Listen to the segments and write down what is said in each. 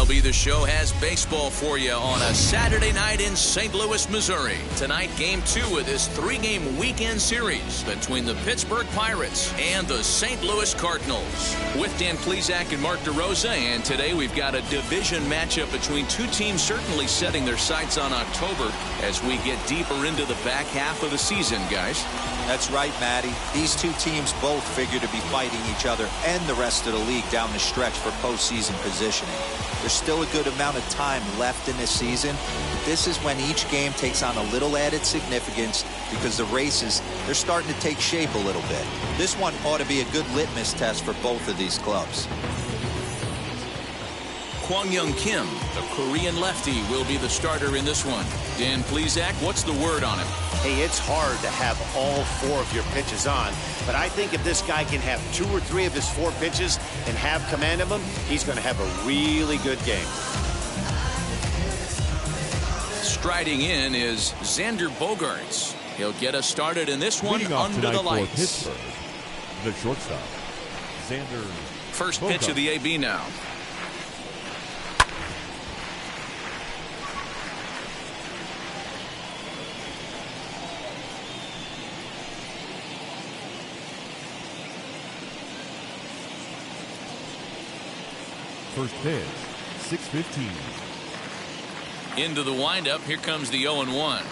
MLB The Show has baseball for you on a Saturday night in St. Louis, Missouri. Tonight, Game 2 of this 3-game weekend series between the Pittsburgh Pirates and the St. Louis Cardinals. With Dan Plesac and Mark DeRosa, and today we've got a division matchup between two teams certainly setting their sights on October as we get deeper into the back half of the season, guys. That's right, Matty. These two teams both figure to be fighting each other and the rest of the league down the stretch for postseason positioning. There's still a good amount of time left in this season, but this is when each game takes on a little added significance because the races, they're starting to take shape a little bit. This one ought to be a good litmus test for both of these clubs. Kwang Young Kim, the Korean lefty, will be the starter in this one. Dan Plesac, what's the word on him? Hey, it's hard to have all 4 of your pitches on, but I think if this guy can have 2 or 3 of his 4 pitches and have command of them, he's going to have a really good game. Striding in is Xander Bogaerts. He'll get us started in this one under the lights. The shortstop, Xander. First pitch of the AB now. First pitch, 6:15. Into the windup. Here comes the 0-1.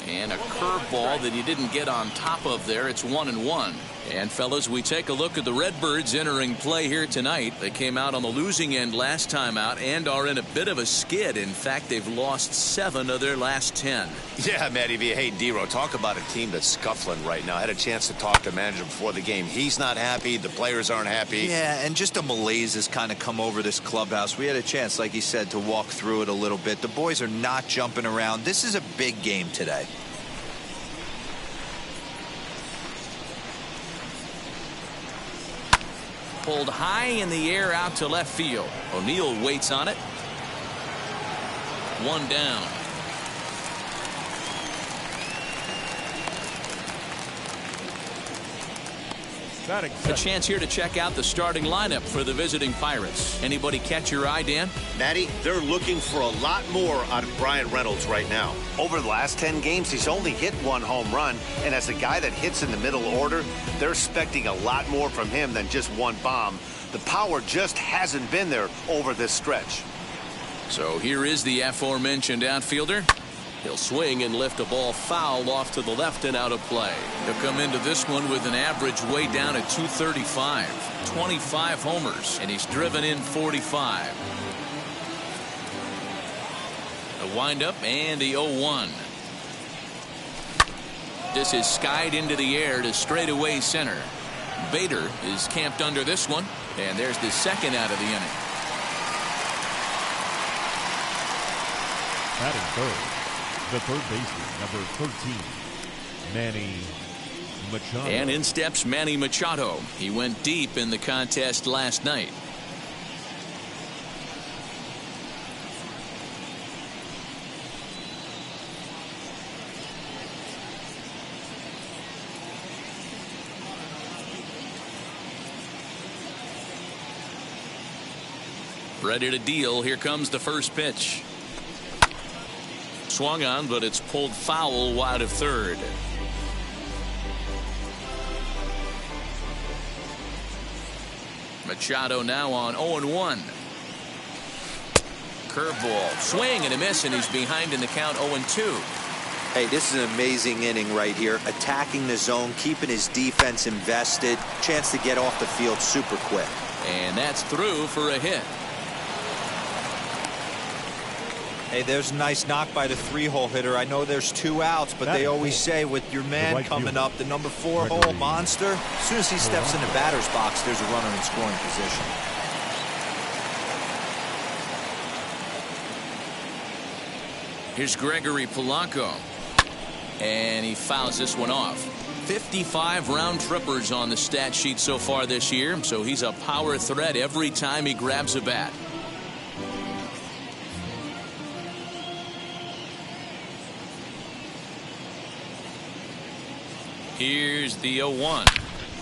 And a curveball that he didn't get on top of there. It's 1-1. And fellas, we take a look at the Redbirds entering play here tonight. They came out on the losing end last time out and are in a bit of a skid. In fact, they've lost 7 of their last 10. Yeah, Matty V. Hey, Dero, talk about a team that's scuffling right now. I had a chance to talk to the manager before the game. He's not happy. The players aren't happy. Yeah, and just a malaise has kind of come over this clubhouse. We had a chance, like you said, to walk through it a little bit. The boys are not jumping around. This is a big game today. Pulled high in the air out to left field. O'Neill waits on it. 1 down. A chance here to check out the starting lineup for the visiting Pirates. Anybody catch your eye, Dan? Matty, they're looking for a lot more out of Brian Reynolds right now. Over the last 10 games, he's only hit 1 home run, and as a guy that hits in the middle order, they're expecting a lot more from him than just 1 bomb. The power just hasn't been there over this stretch. So here is the aforementioned outfielder. He'll swing and lift a ball foul off to the left and out of play. He'll come into this one with an average way down at 235. 25 homers, and he's driven in 45. The windup and the 0-1. This is skied into the air to straightaway center. Bader is camped under this one, and there's the second out of the inning. Batting third, the third baseman, number 13, Manny Machado. And in steps Manny Machado. He went deep in the contest last night. Ready to deal. Here comes the first pitch. Swung on, but it's pulled foul wide of third. Machado now on 0-1. Curveball, swing and a miss, and he's behind in the count 0-2. Hey, this is an amazing inning right here. Attacking the zone, keeping his defense invested. Chance to get off the field super quick. And that's through for a hit. Hey, there's a nice knock by the 3-hole hitter. I know there's 2 outs, but they always say with your man coming up, the number 4-hole monster, as soon as he steps in the batter's box, there's a runner in scoring position. Here's Gregory Polanco. And he fouls this one off. 55 round trippers on the stat sheet so far this year, so he's a power threat every time he grabs a bat. Here's the 0-1.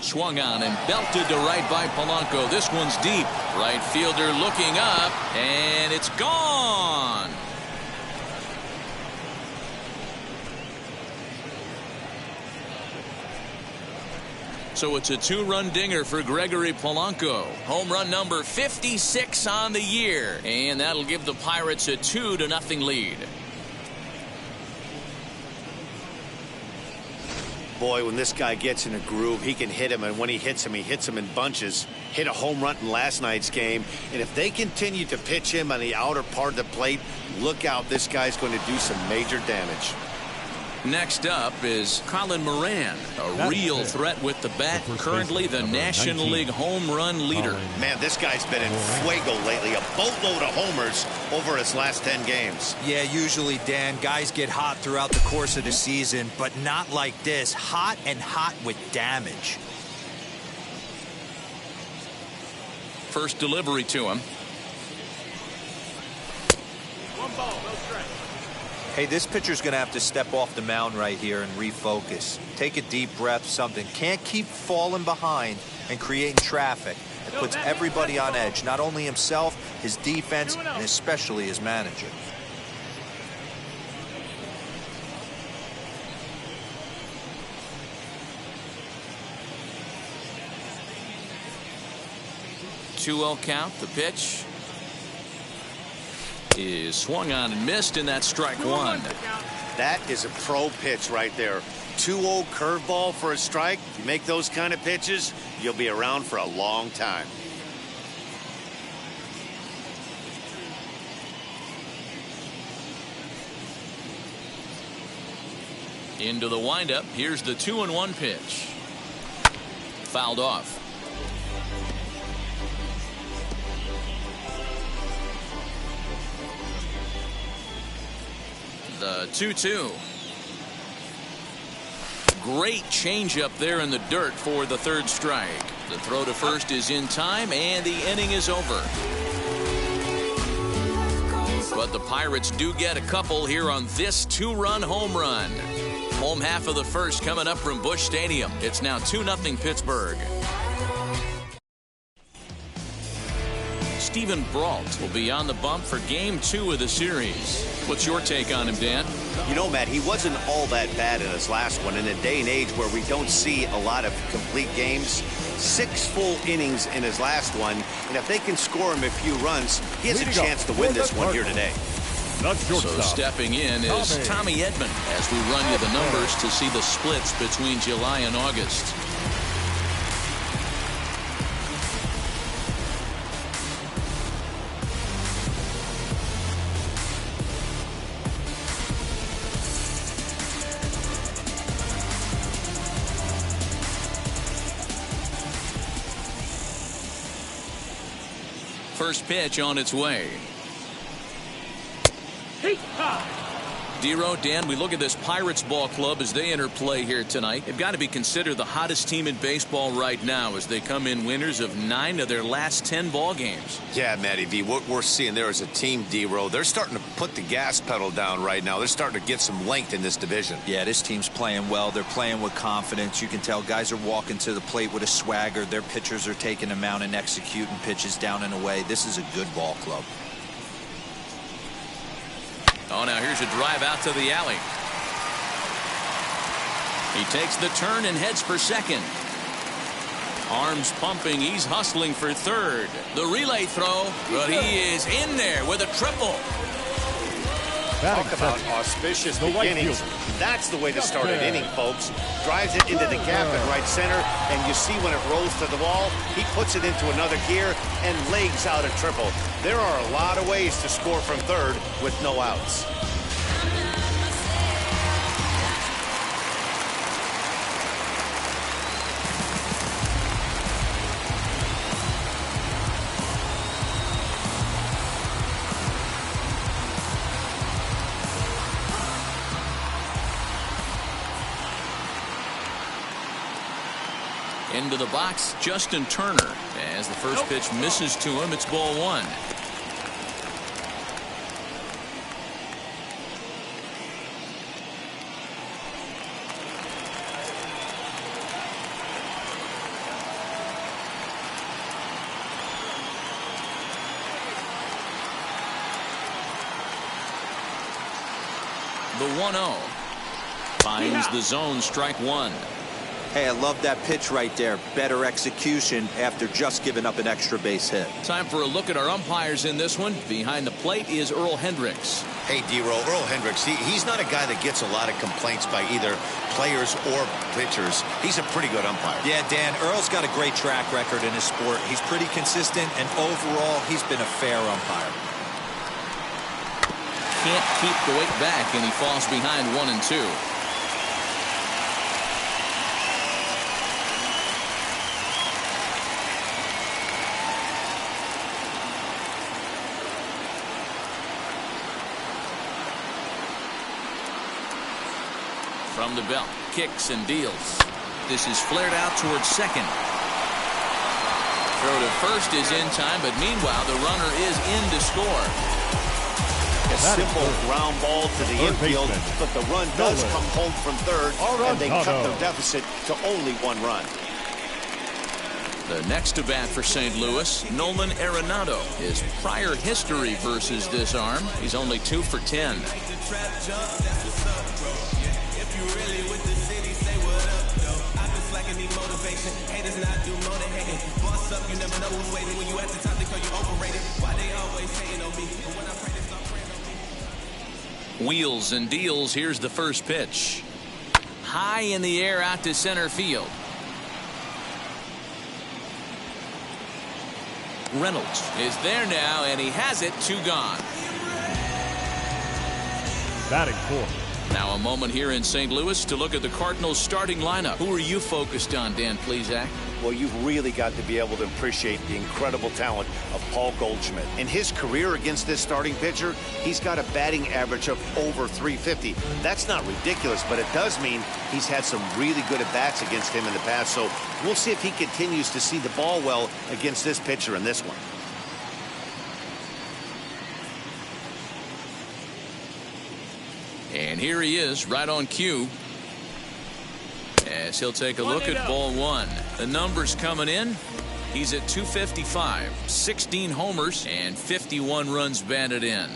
Swung on and belted to right by Polanco. This one's deep. Right fielder looking up, and it's gone. So it's a two-run dinger for Gregory Polanco. Home run number 56 on the year. And that'll give the Pirates a 2-0 lead. Boy, when this guy gets in a groove, he can hit him, and when he hits him in bunches. Hit a home run in last night's game, and if they continue to pitch him on the outer part of the plate, look out, this guy's going to do some major damage. Next up is Colin Moran, a real threat with the bat, currently the National League home run leader. Man, this guy's been in fuego lately, a boatload of homers over his last 10 games. Yeah, usually, Dan, guys get hot throughout the course of the season, but not like this. Hot and hot with damage. First delivery to him. One ball, no strike. Hey, this pitcher's going to have to step off the mound right here and refocus. Take a deep breath, something. Can't keep falling behind and creating traffic. It puts everybody on edge, not only himself, his defense, and especially his manager. Two-0 count. The pitch is swung on and missed, and that's strike one. That is a pro pitch right there. 2-0 curveball for a strike. If you make those kind of pitches, you'll be around for a long time. Into the windup. Here's the 2-1 pitch. Fouled off. The 2-2. Great changeup there in the dirt for the third strike. The throw to first is in time, and the inning is over. But the Pirates do get a couple here on this two-run home run. Home half of the first coming up from Busch Stadium. It's now 2-0 Pittsburgh. Steven Brault will be on the bump for Game 2 of the series. What's your take on him, Dan? You know, Matt, he wasn't all that bad in his last one. In a day and age where we don't see a lot of complete games, 6 full innings in his last one, and if they can score him a few runs, he has a chance to win this one here today. So stepping in is Tommy Edman as we run you the numbers to see the splits between July and August. First pitch on its way. Dero, Dan, we look at this Pirates ball club as they enter play here tonight. They've got to be considered the hottest team in baseball right now as they come in winners of 9 of their last 10 ball games. Yeah, Matty V, what we're seeing there is a team, Dero. They're starting to put the gas pedal down right now. They're starting to get some length in this division. Yeah, this team's playing well. They're playing with confidence. You can tell guys are walking to the plate with a swagger. Their pitchers are taking them out and executing pitches down and away. This is a good ball club. Oh, now here's a drive out to the alley. He takes the turn and heads for second. Arms pumping. He's hustling for third. The relay throw, but he is in there with a triple. Talk about auspicious beginnings. That's the way to start an inning, folks. Drives it into the gap in right center, and you see when it rolls to the wall, he puts it into another gear and legs out a triple. There are a lot of ways to score from third with no outs. Into the box, Justin Turner. As the first pitch misses to him, it's ball one. The 1-0. Finds the zone, strike one. Hey, I love that pitch right there. Better execution after just giving up an extra base hit. Time for a look at our umpires in this one. Behind the plate is Earl Hendricks. Hey, D-Roll, Earl Hendricks, he's not a guy that gets a lot of complaints by either players or pitchers. He's a pretty good umpire. Yeah, Dan, Earl's got a great track record in his sport. He's pretty consistent, and overall, he's been a fair umpire. Can't keep the weight back, and he falls behind 1-2. From the belt, kicks and deals. This is flared out towards second. Throw to first is in time, but meanwhile the runner is in to score. A simple ground ball to the infield, but the run does come home from third, and they cut their deficit to only 1 run. The next to bat for St. Louis, Nolan Arenado. His prior history versus this arm, he's only 2 for 10. Wheels and deals. Here's the first pitch. High in the air out to center field. Reynolds is there now, and he has it. 2 gone. Batting fourth. Now a moment here in St. Louis to look at the Cardinals starting lineup. Who are you focused on, Dan Plesac? Well, you've really got to be able to appreciate the incredible talent of Paul Goldschmidt. In his career against this starting pitcher, he's got a batting average of over 350. That's not ridiculous, but it does mean he's had some really good at-bats against him in the past. So we'll see if he continues to see the ball well against this pitcher in this one. And here he is, right on cue. As he'll take a look at ball one. The numbers coming in. He's at 255, 16 homers, and 51 runs batted in.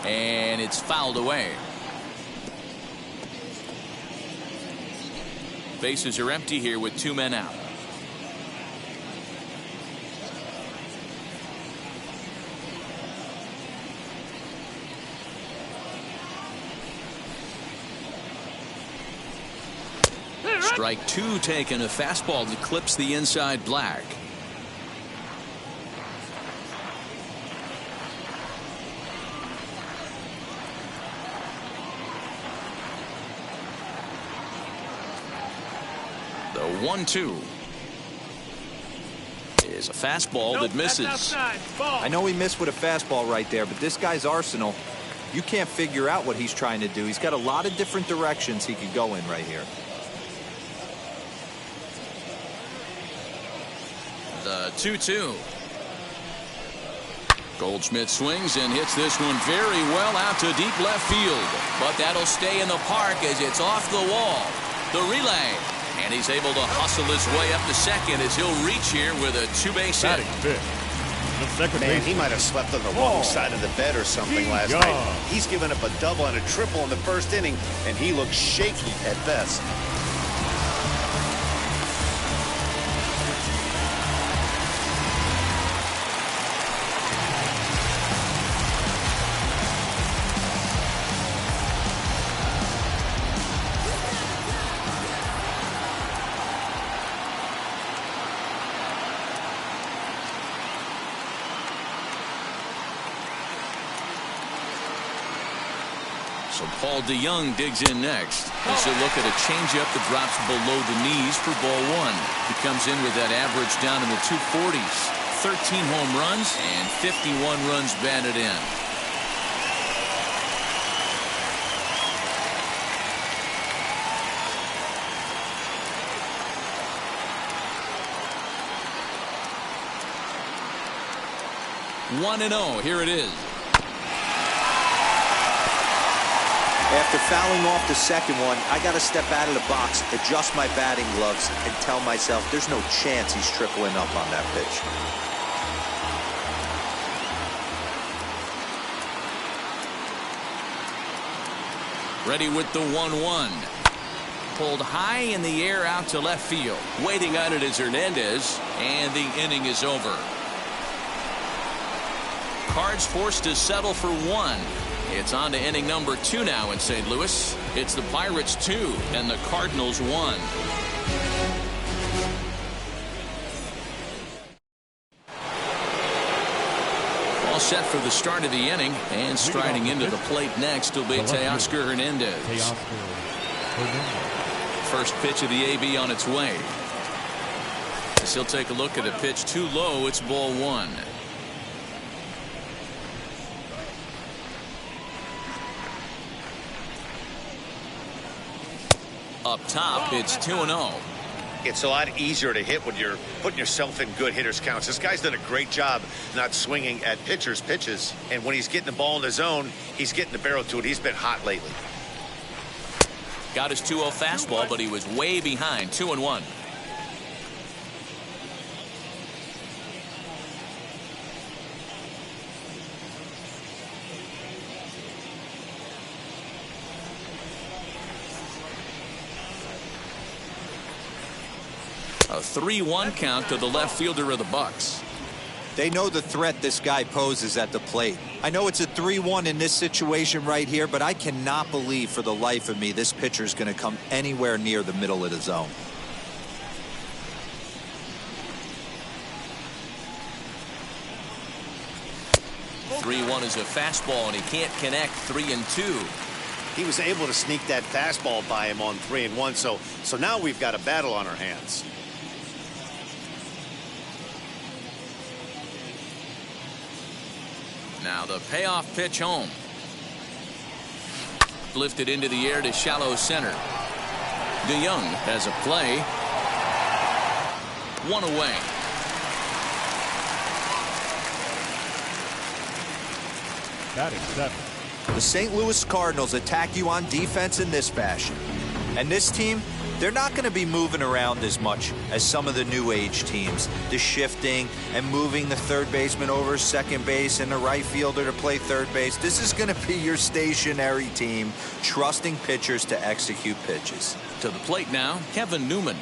And it's fouled away. Bases are empty here with 2 men out. Strike 2 taken. A fastball that clips the inside black. The 1-2 is a fastball that misses. I know he missed with a fastball right there, but this guy's arsenal, you can't figure out what he's trying to do. He's got a lot of different directions he could go in right here. The 2-2. Goldschmidt swings and hits this one very well out to deep left field. But that'll stay in the park as it's off the wall. The relay. And he's able to hustle his way up to second as he'll reach here with a 2-base hit. Man, he might have slept on the wrong side of the bed or something last night. He's given up a double and a triple in the first inning, and he looks shaky at best. So Paul DeYoung digs in next. This will look at a changeup that drops below the knees for ball one. He comes in with that average down in the 240s. 13 home runs and 51 runs batted in. After fouling off the second one, I got to step out of the box, adjust my batting gloves, and tell myself there's no chance he's tripling up on that pitch. Ready with the 1-1. Pulled high in the air out to left field. Waiting on it is Hernandez, and the inning is over. Cards forced to settle for 1. It's on to inning number 2 now in St. Louis. It's the Pirates 2 and the Cardinals 1. All set for the start of the inning, and striding into the plate next will be Teoscar Hernandez. First pitch of the AB on its way. As he'll take a look at a pitch too low, it's ball 1. Up top, it's 2-0. It's a lot easier to hit when you're putting yourself in good hitters counts. This guy's done a great job not swinging at pitchers' pitches. And when he's getting the ball in the zone, he's getting the barrel to it. He's been hot lately. Got his 2-0 fastball, but he was way behind. 2-1. A 3-1 count to the left fielder of the Bucks. They know the threat this guy poses at the plate. I know it's a 3-1 in this situation right here, but I cannot believe for the life of me this pitcher is going to come anywhere near the middle of the zone. Three-1 is a fastball, and he can't connect. 3-2. He was able to sneak that fastball by him on 3-1. So now we've got a battle on our hands. Now the payoff pitch home. Lifted into the air to shallow center. DeYoung has a play. 1 away. Batting 7. The St. Louis Cardinals attack you on defense in this fashion. And this team, they're not going to be moving around as much as some of the new age teams. The shifting and moving the third baseman over second base and the right fielder to play third base. This is going to be your stationary team, trusting pitchers to execute pitches. To the plate now, Kevin Newman.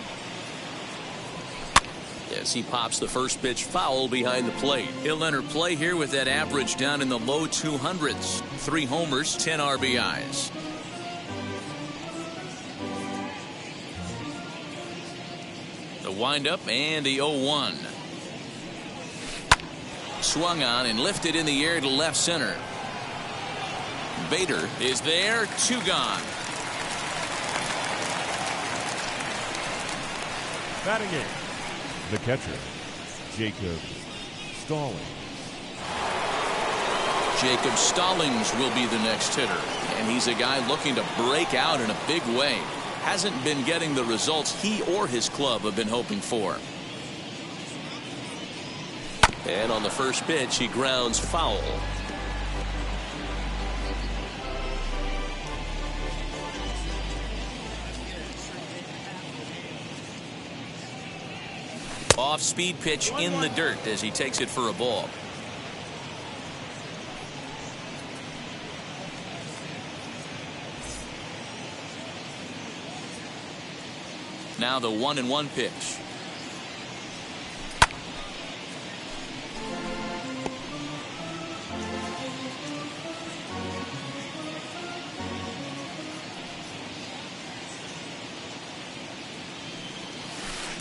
As he pops the first pitch foul behind the plate. He'll enter play here with that average down in the low 200s. 3 homers, 10 RBIs. The windup and the 0-1. Swung on and lifted in the air to left center. Bader is there. 2 gone. Batting 8. The catcher, Jacob Stallings. Jacob Stallings will be the next hitter, and he's a guy looking to break out in a big way. Hasn't been getting the results he or his club have been hoping for. And on the first pitch, he grounds foul. Off-speed pitch in the dirt as he takes it for a ball. Now the 1-1 pitch.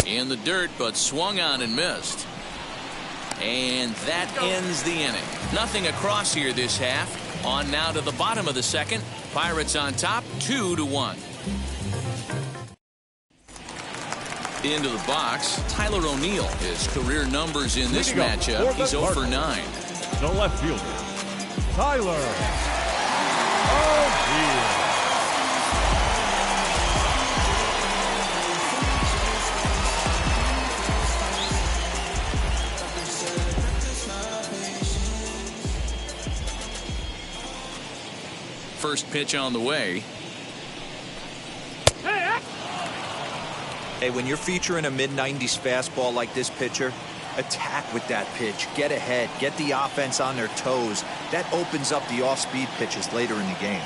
In the dirt, but swung on and missed. And that ends the inning. Nothing across here this half. On now to the bottom of the second. Pirates on top, 2-1. Into the box, Tyler O'Neill. His career numbers in this matchup, he's 0 for 9. The left fielder, Tyler O'Neill. first pitch on the way. Hey, when you're featuring a mid-90s fastball like this pitcher, attack with that pitch. Get ahead. Get the offense on their toes. That opens up the off-speed pitches later in the game.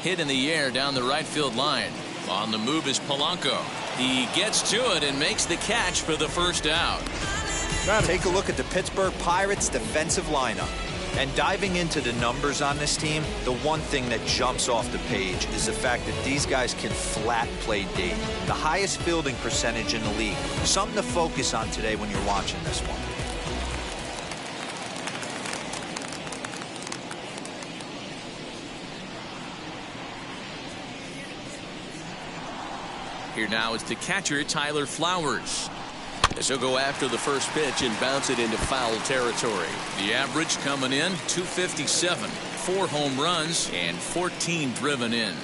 Hit in the air down the right field line. On the move is Polanco. He gets to it and makes the catch for the first out. Take a look at the Pittsburgh Pirates defensive lineup. And diving into the numbers on this team, the one thing that jumps off the page is the fact that these guys can flat play D. The highest fielding percentage in the league. Something to focus on today when you're watching this one. Here now is the catcher, Tyler Flowers. As he'll go after the first pitch and bounce it into foul territory. The average coming in, 257. 4 home runs and 14 driven in.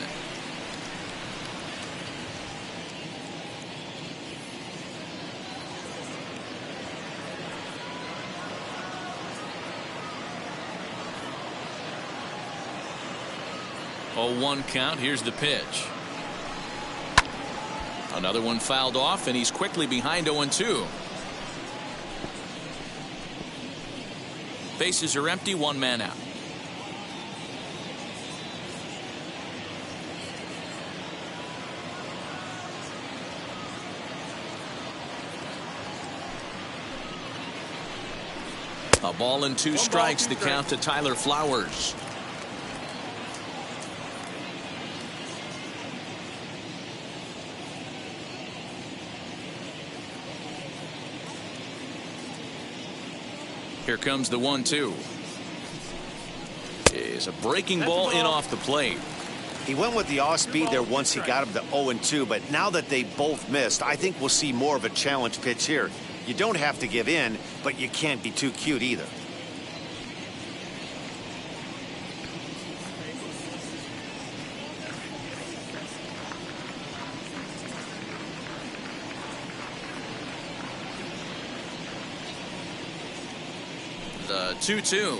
Oh, 1 count. Here's the pitch. Another one fouled off, and he's quickly behind 0-2. Bases are empty, 1 man out. A ball and 2 strikes, the count to Tyler Flowers. Here comes the 1-2. Is a breaking ball in off the plate. He went with the off speed there once he got him to 0-2, but now that they both missed, I think we'll see more of a challenge pitch here. You don't have to give in, but you can't be too cute either. The 2-2.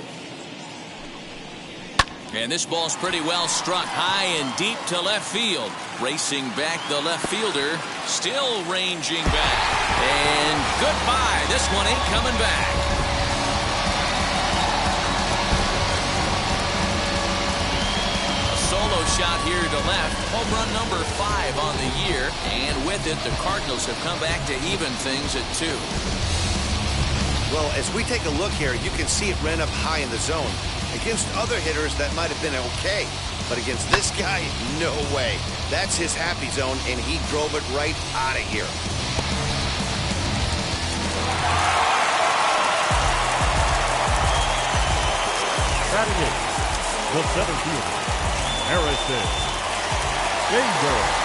And this ball's pretty well struck high and deep to left field. Racing back the left fielder. Still ranging back. And goodbye. This one ain't coming back. A solo shot here to left. Home run number 5 on the year. And with it, the Cardinals have come back to even things at 2. Well, as we take a look here, you can see it ran up high in the zone. Against other hitters, that might have been okay. But against this guy, no way. That's his happy zone, and he drove it right out of here. Batting it, the center fielder, Harrison Bader.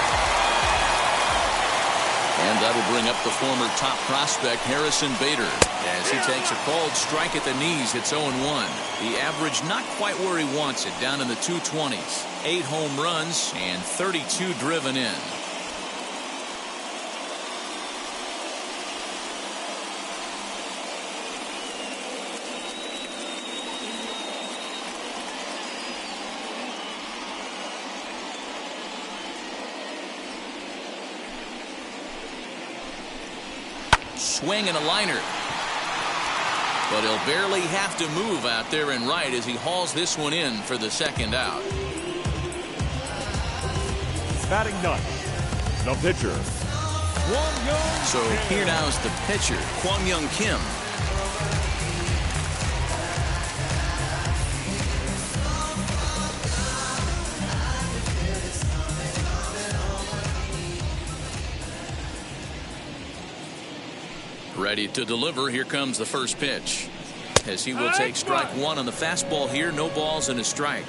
And that'll bring up the former top prospect Harrison Bader as he takes a called strike at the knees. It's 0-1. The average not quite where he wants it, down in the 220s. 8 home runs and 32 driven in. Swing and a liner. But he'll barely have to move out there and right as he hauls this one in for the second out. Batting ninth, the pitcher, Kwang Young. So here now is the pitcher, Kwang Young Kim. Ready to deliver. Here comes the first pitch. As he will take strike 1 on the fastball here. No balls and a strike.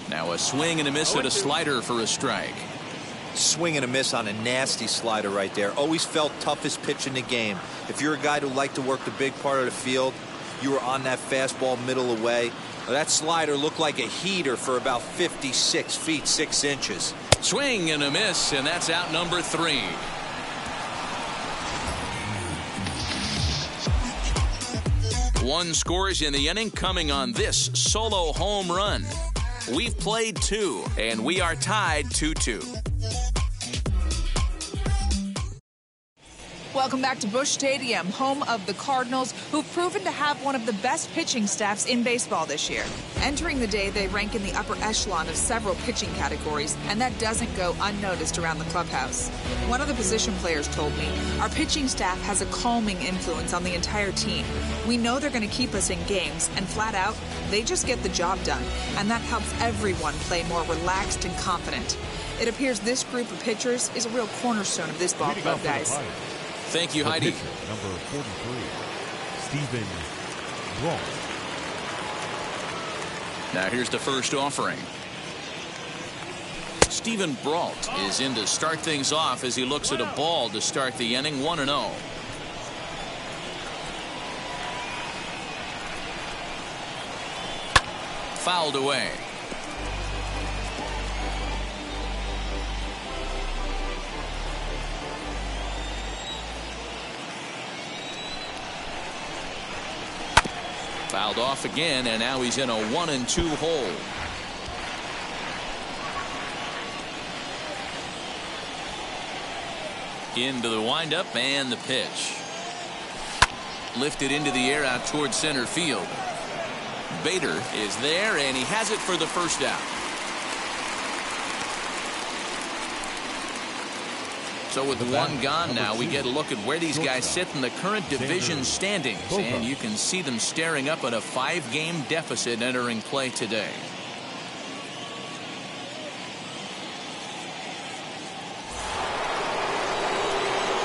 Now a swing and a miss at a slider for a strike. Swing and a miss on a nasty slider right there. Always felt toughest pitch in the game. If you're a guy who liked to work the big part of the field, you were on that fastball middle away. That slider looked like a heater for about 56 feet 6 inches. Swing and a miss, and that's out number 3. One scores in the inning coming on this solo home run. We've played 2, and we are tied 2-2. Welcome back to Busch Stadium, home of the Cardinals, who've proven to have one of the best pitching staffs in baseball this year. Entering the day, they rank in the upper echelon of several pitching categories, and that doesn't go unnoticed around the clubhouse. One of the position players told me, our pitching staff has a calming influence on the entire team. We know they're going to keep us in games, and flat out, they just get the job done, and that helps everyone play more relaxed and confident. It appears this group of pitchers is a real cornerstone of this ball club, guys. Thank you, Heidi. Pitcher, number 43, Stephen Brault. Now here's the first offering. Stephen Brault is in to start things off as he looks at a ball to start the inning, 1-0. Fouled away. Fouled off again, and now he's in a 1-2 hole. Into the windup and the pitch. Lifted into the air out towards center field. Bader is there, and he has it for the first out. So with one gone now, we get a look at where these guys sit in the current division standings, and you can see them staring up at a 5-game deficit entering play today.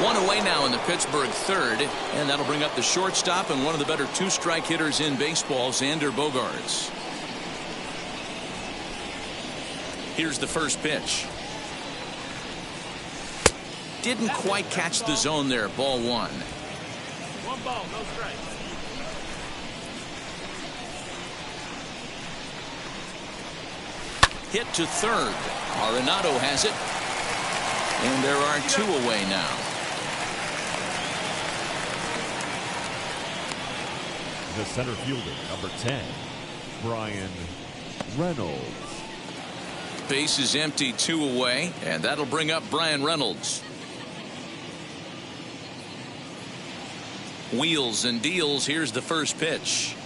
One away now in the Pittsburgh third, and that'll bring up the shortstop and one of the better 2-strike hitters in baseball, Xander Bogaerts. Here's the first pitch. Didn't quite catch the zone there. Ball 1. 1 ball, no strikes. Hit to third. Arenado has it. And there are 2 away now. The center fielder, number 10, Brian Reynolds. Base is empty, 2 away, and that'll bring up Brian Reynolds. Wheels and deals. Here's the first pitch.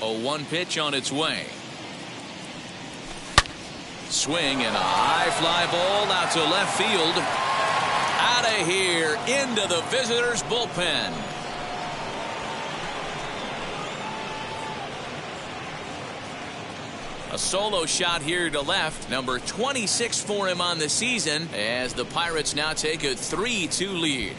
A 1 pitch on its way. Swing and a high fly ball out to left field. Out of here into the visitors' bullpen. A solo shot here to left, number 26 for him on the season, as the Pirates now take a 3-2 lead.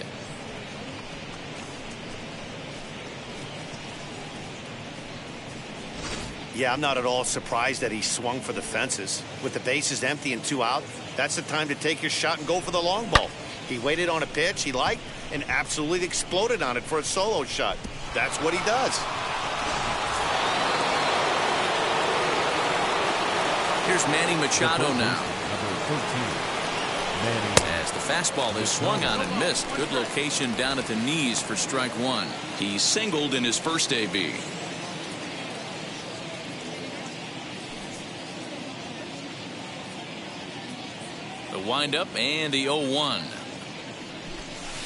Yeah, I'm not at all surprised that he swung for the fences. With the bases empty and 2 out, that's the time to take your shot and go for the long ball. He waited on a pitch he liked and absolutely exploded on it for a solo shot. That's what he does. Here's Manny Machado now. Number 13, Manny. As the fastball is swung on and missed. Good location down at the knees for strike 1. He singled in his first AB. The windup and the 0-1.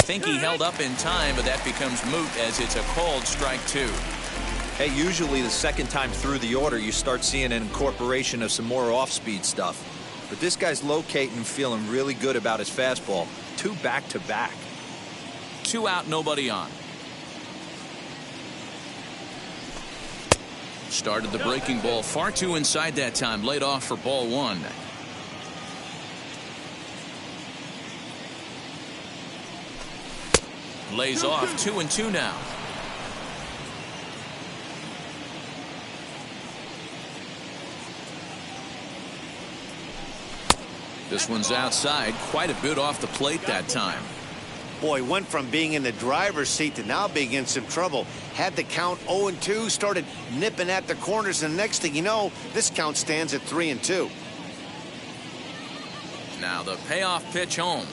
Think he held up in time, but that becomes moot as it's a called strike 2. Hey, usually the second time through the order, you start seeing an incorporation of some more off-speed stuff. But this guy's locating and feeling really good about his fastball. 2 back-to-back. 2 out, nobody on. Started the breaking ball far too inside that time. Laid off for ball 1. Lays off 2-2 now. This one's outside, quite a bit off the plate that time. Boy, went from being in the driver's seat to now being in some trouble. Had the count 0-2, started nipping at the corners, and the next thing you know, this count stands at 3-2. Now the payoff pitch home.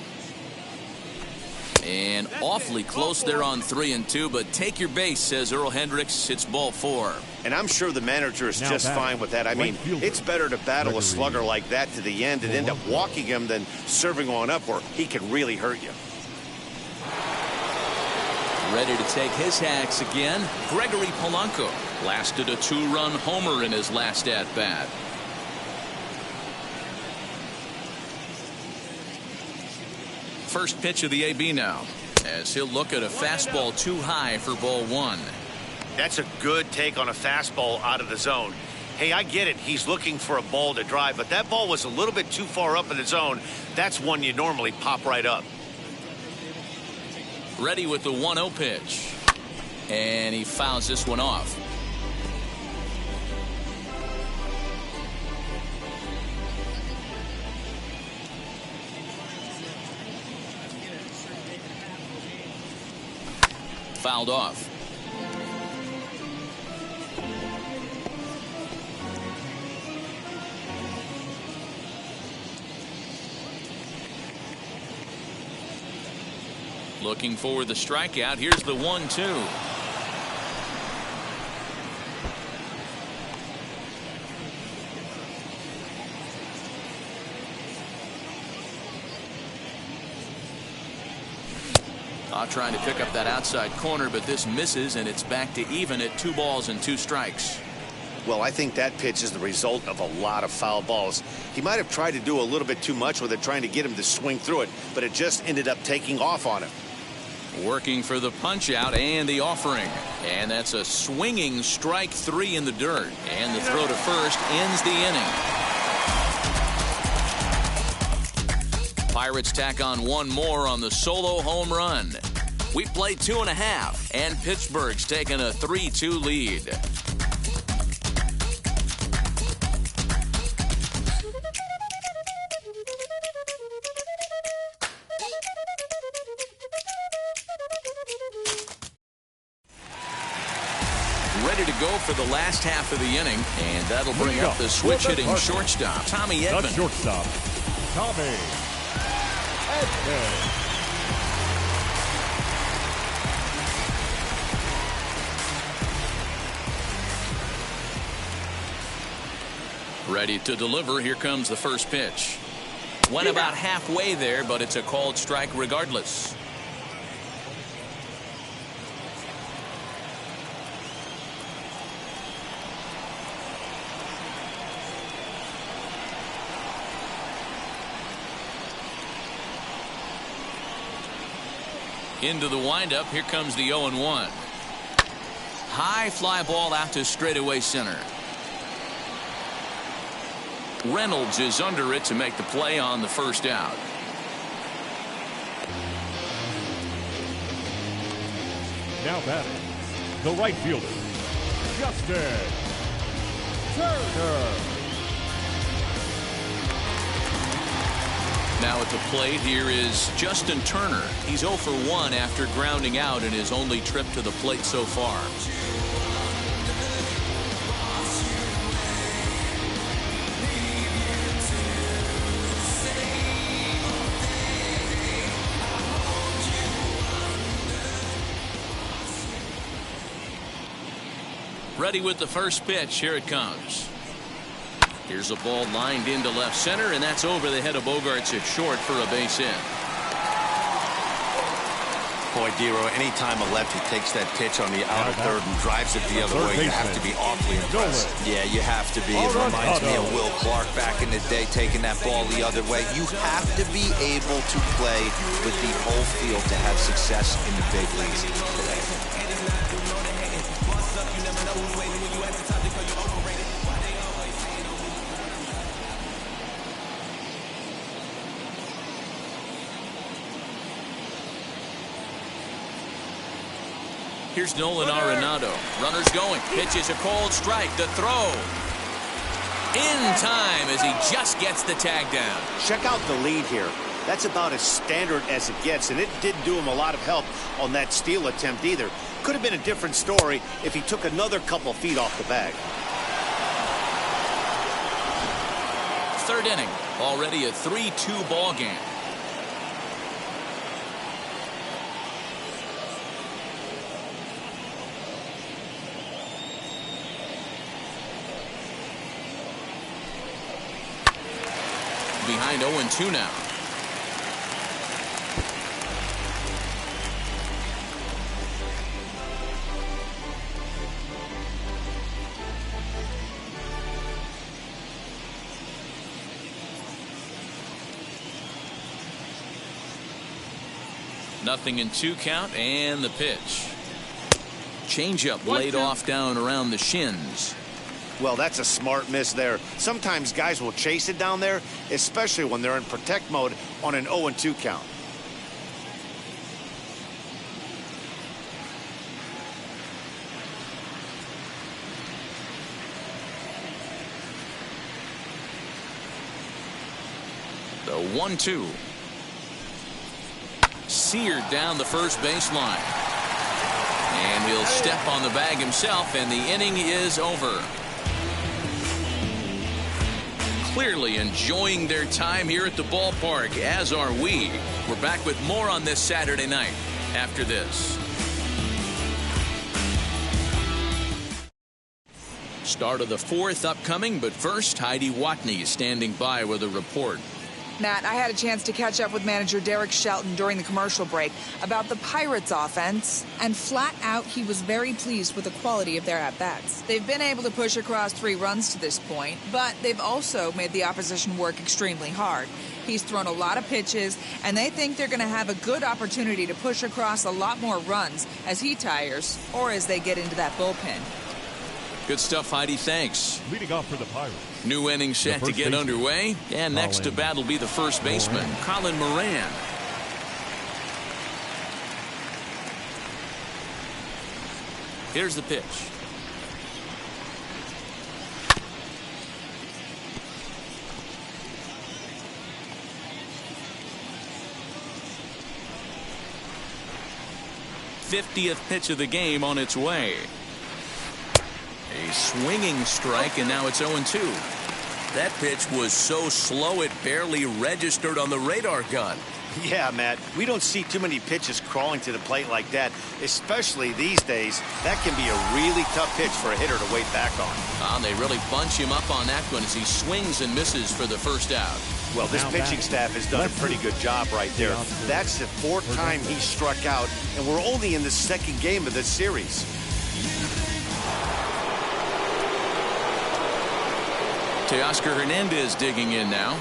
And awfully close there on 3-2, but take your base, says Earl Hendricks. It's ball 4. And I'm sure the manager is just fine with that. I mean, it's better to battle a slugger like that to the end and end up walking him than serving one up where he can really hurt you. Ready to take his hacks again. Gregory Polanco lasted a 2-run homer in his last at-bat. First pitch of the AB now, as he'll look at a fastball too high for ball 1. That's a good take on a fastball out of the zone. Hey, I get it. He's looking for a ball to drive, but that ball was a little bit too far up in the zone. That's one you normally pop right up. Ready with the 1-0 pitch. And he fouls this one off. Fouled off. Looking for the strikeout. Here's the 1-2. Trying to pick up that outside corner, but this misses, and it's back to even at 2 balls and 2 strikes. Well, I think that pitch is the result of a lot of foul balls. He might have tried to do a little bit too much with it, trying to get him to swing through it, but it just ended up taking off on him. Working for the punch out and the offering, and that's a swinging strike 3 in the dirt, and the throw to first ends the inning. Pirates tack on 1 more on the solo home run. We play 2.5, and Pittsburgh's taking a 3-2 lead. Ready to go for the last half of the inning, and that'll bring up the switch-hitting shortstop, Tommy Edman. The shortstop, Tommy Edman. Ready to deliver. Here comes the first pitch. Went about halfway there, but it's a called strike regardless. Into the windup. Here comes the 0-1. High fly ball out to straightaway center. Reynolds is under it to make the play on the first out. Now batting, the right fielder, Justin Turner. Now at the plate, here is Justin Turner. He's 0 for 1 after grounding out in his only trip to the plate so far. Ready with the first pitch. Here it comes. Here's a ball lined into left center, and that's over the head of Bogarts at short for a base hit. Boy, Dero, anytime a lefty takes that pitch on the outer third and drives it the other way, you have to be awfully impressed. Yeah, you have to be. It reminds me of Will Clark back in the day taking that ball the other way. You have to be able to play with the whole field to have success in the big leagues today. Here's Nolan Arenado. Runners going. Pitch is a cold strike. The throw. In time as he just gets the tag down. Check out the lead here. That's about as standard as it gets, and it didn't do him a lot of help on that steal attempt either. Could have been a different story if he took another couple feet off the bag. Third inning, already a 3-2 ball game. Behind 0-2 now. Nothing in 2 count, and the pitch. Changeup laid off down around the shins. Well, that's a smart miss there. Sometimes guys will chase it down there, especially when they're in protect mode on an 0-2 count. The 1-2. Seared down the first baseline. And he'll step on the bag himself, and the inning is over. Clearly enjoying their time here at the ballpark, as are we. We're back with more on this Saturday night after this. Start of the 4th upcoming, but first, Heidi Watney is standing by with a report. Matt, I had a chance to catch up with manager Derek Shelton during the commercial break about the Pirates offense, and flat out he was very pleased with the quality of their at-bats. They've been able to push across 3 runs to this point, but they've also made the opposition work extremely hard. He's thrown a lot of pitches, and they think they're going to have a good opportunity to push across a lot more runs as he tires or as they get into that bullpen. Good stuff, Heidi. Thanks. Leading off for the Pirates. New inning set to get underway. And next to bat will be the first baseman, Colin Moran. Here's the pitch. '50th pitch of the game on its way. A swinging strike, and now it's 0-2. That pitch was so slow it barely registered on the radar gun. Yeah, Matt, we don't see too many pitches crawling to the plate like that, especially these days. That can be a really tough pitch for a hitter to wait back on. They really bunch him up on that one as he swings and misses for the first out. Well, this pitching staff has done a pretty good job right there. That's the 4th time he struck out, and we're only in the 2nd game of this series. Teoscar Hernandez digging in now,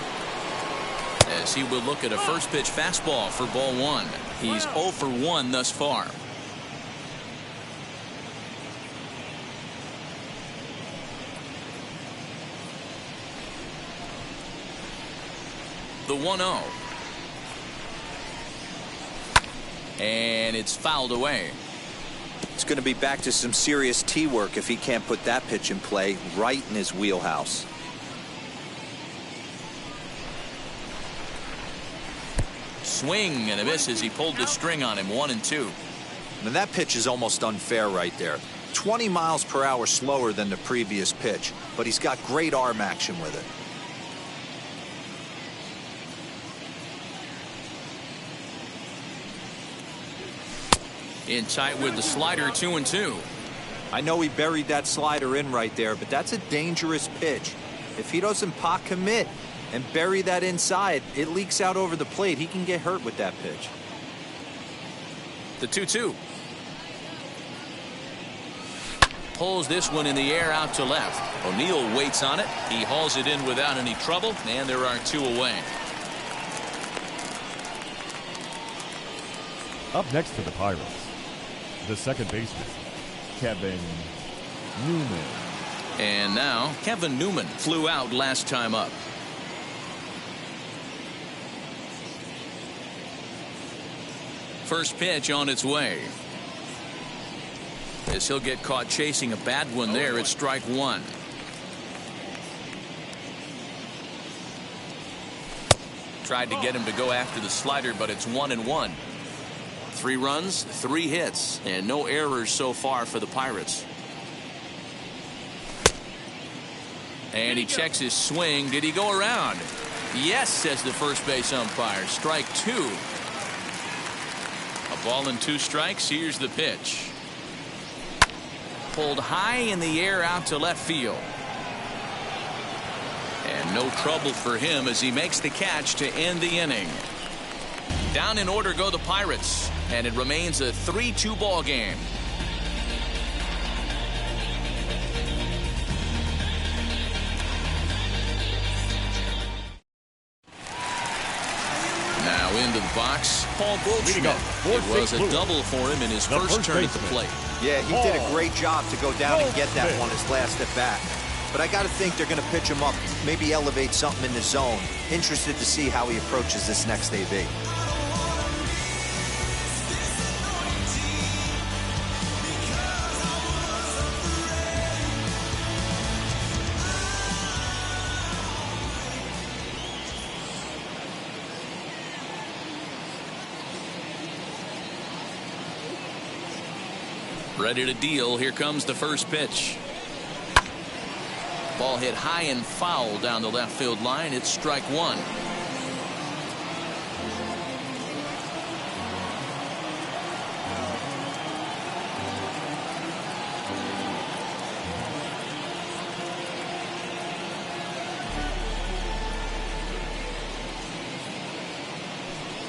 as he will look at a first pitch fastball for ball 1. He's 0 for 1 thus far. The 1-0. And it's fouled away. It's going to be back to some serious tee work if he can't put that pitch in play right in his wheelhouse. Swing and a miss as he pulled the string on him. 1-2. And that pitch is almost unfair right there. 20 miles per hour slower than the previous pitch, but he's got great arm action with it. In tight with the slider. 2-2. I know he buried that slider in right there, but that's a dangerous pitch. If he doesn't pot commit and bury that inside, it leaks out over the plate. He can get hurt with that pitch. The 2-2. Pulls this one in the air out to left. O'Neill waits on it. He hauls it in without any trouble, and there are 2 away. Up next for the Pirates, the second baseman, Kevin Newman. And now Kevin Newman flew out last time up. First pitch on its way. As he'll get caught chasing a bad one there at strike 1. Tried to get him to go after the slider, but it's 1-1. 3 runs, 3 hits, and no errors so far for the Pirates. And he checks his swing. Did he go around? Yes, says the first base umpire. Strike 2. A ball and 2 strikes. Here's the pitch. Pulled high in the air out to left field. And no trouble for him as he makes the catch to end the inning. Down in order go the Pirates, and it remains a 3-2 ball game. Now into the box, Paul Goldschmidt. It was a double for him in his first turn at the plate. Yeah, he did a great job to go down and get that one his last at bat. But I got to think they're going to pitch him up, maybe elevate something in the zone. Interested to see how he approaches this next AB. Ready to deal. Here comes the first pitch. Ball hit high and foul down the left field line. It's strike 1.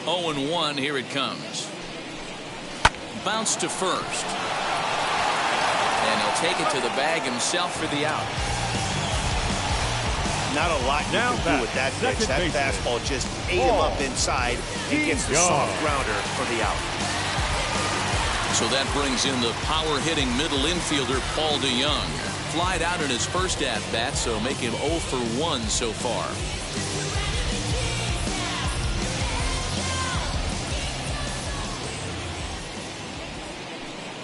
Oh and 1. Here it comes. Bounce to first. And he'll take it to the bag himself for the out. Not a lot you can do with that pitch. That fastball just ate him up inside and gets the soft grounder for the out. So that brings in the power-hitting middle infielder Paul DeYoung. Flied out in his first at-bat, so make him 0 for 1 so far.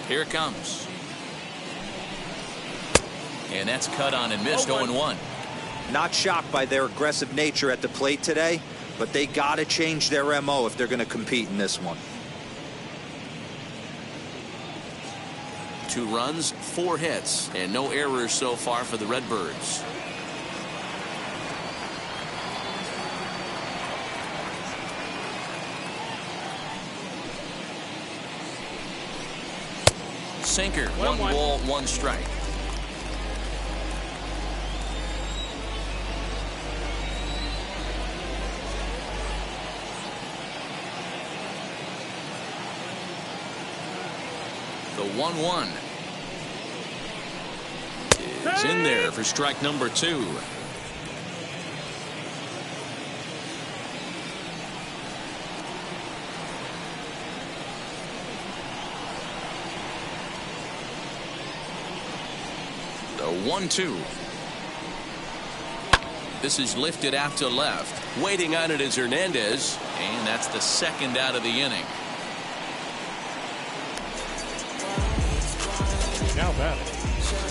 Here it comes. And that's cut on and missed. 0-1. Not shocked by their aggressive nature at the plate today, but they got to change their MO if they're going to compete in this one. 2 runs, 4 hits, and no errors so far for the Redbirds. Sinker, 1 ball, 1 strike. The 1-1 is in there for strike number 2. The 1-2. This is lifted out to left. Waiting on it is Hernandez, and that's the second out of the inning. Now batting,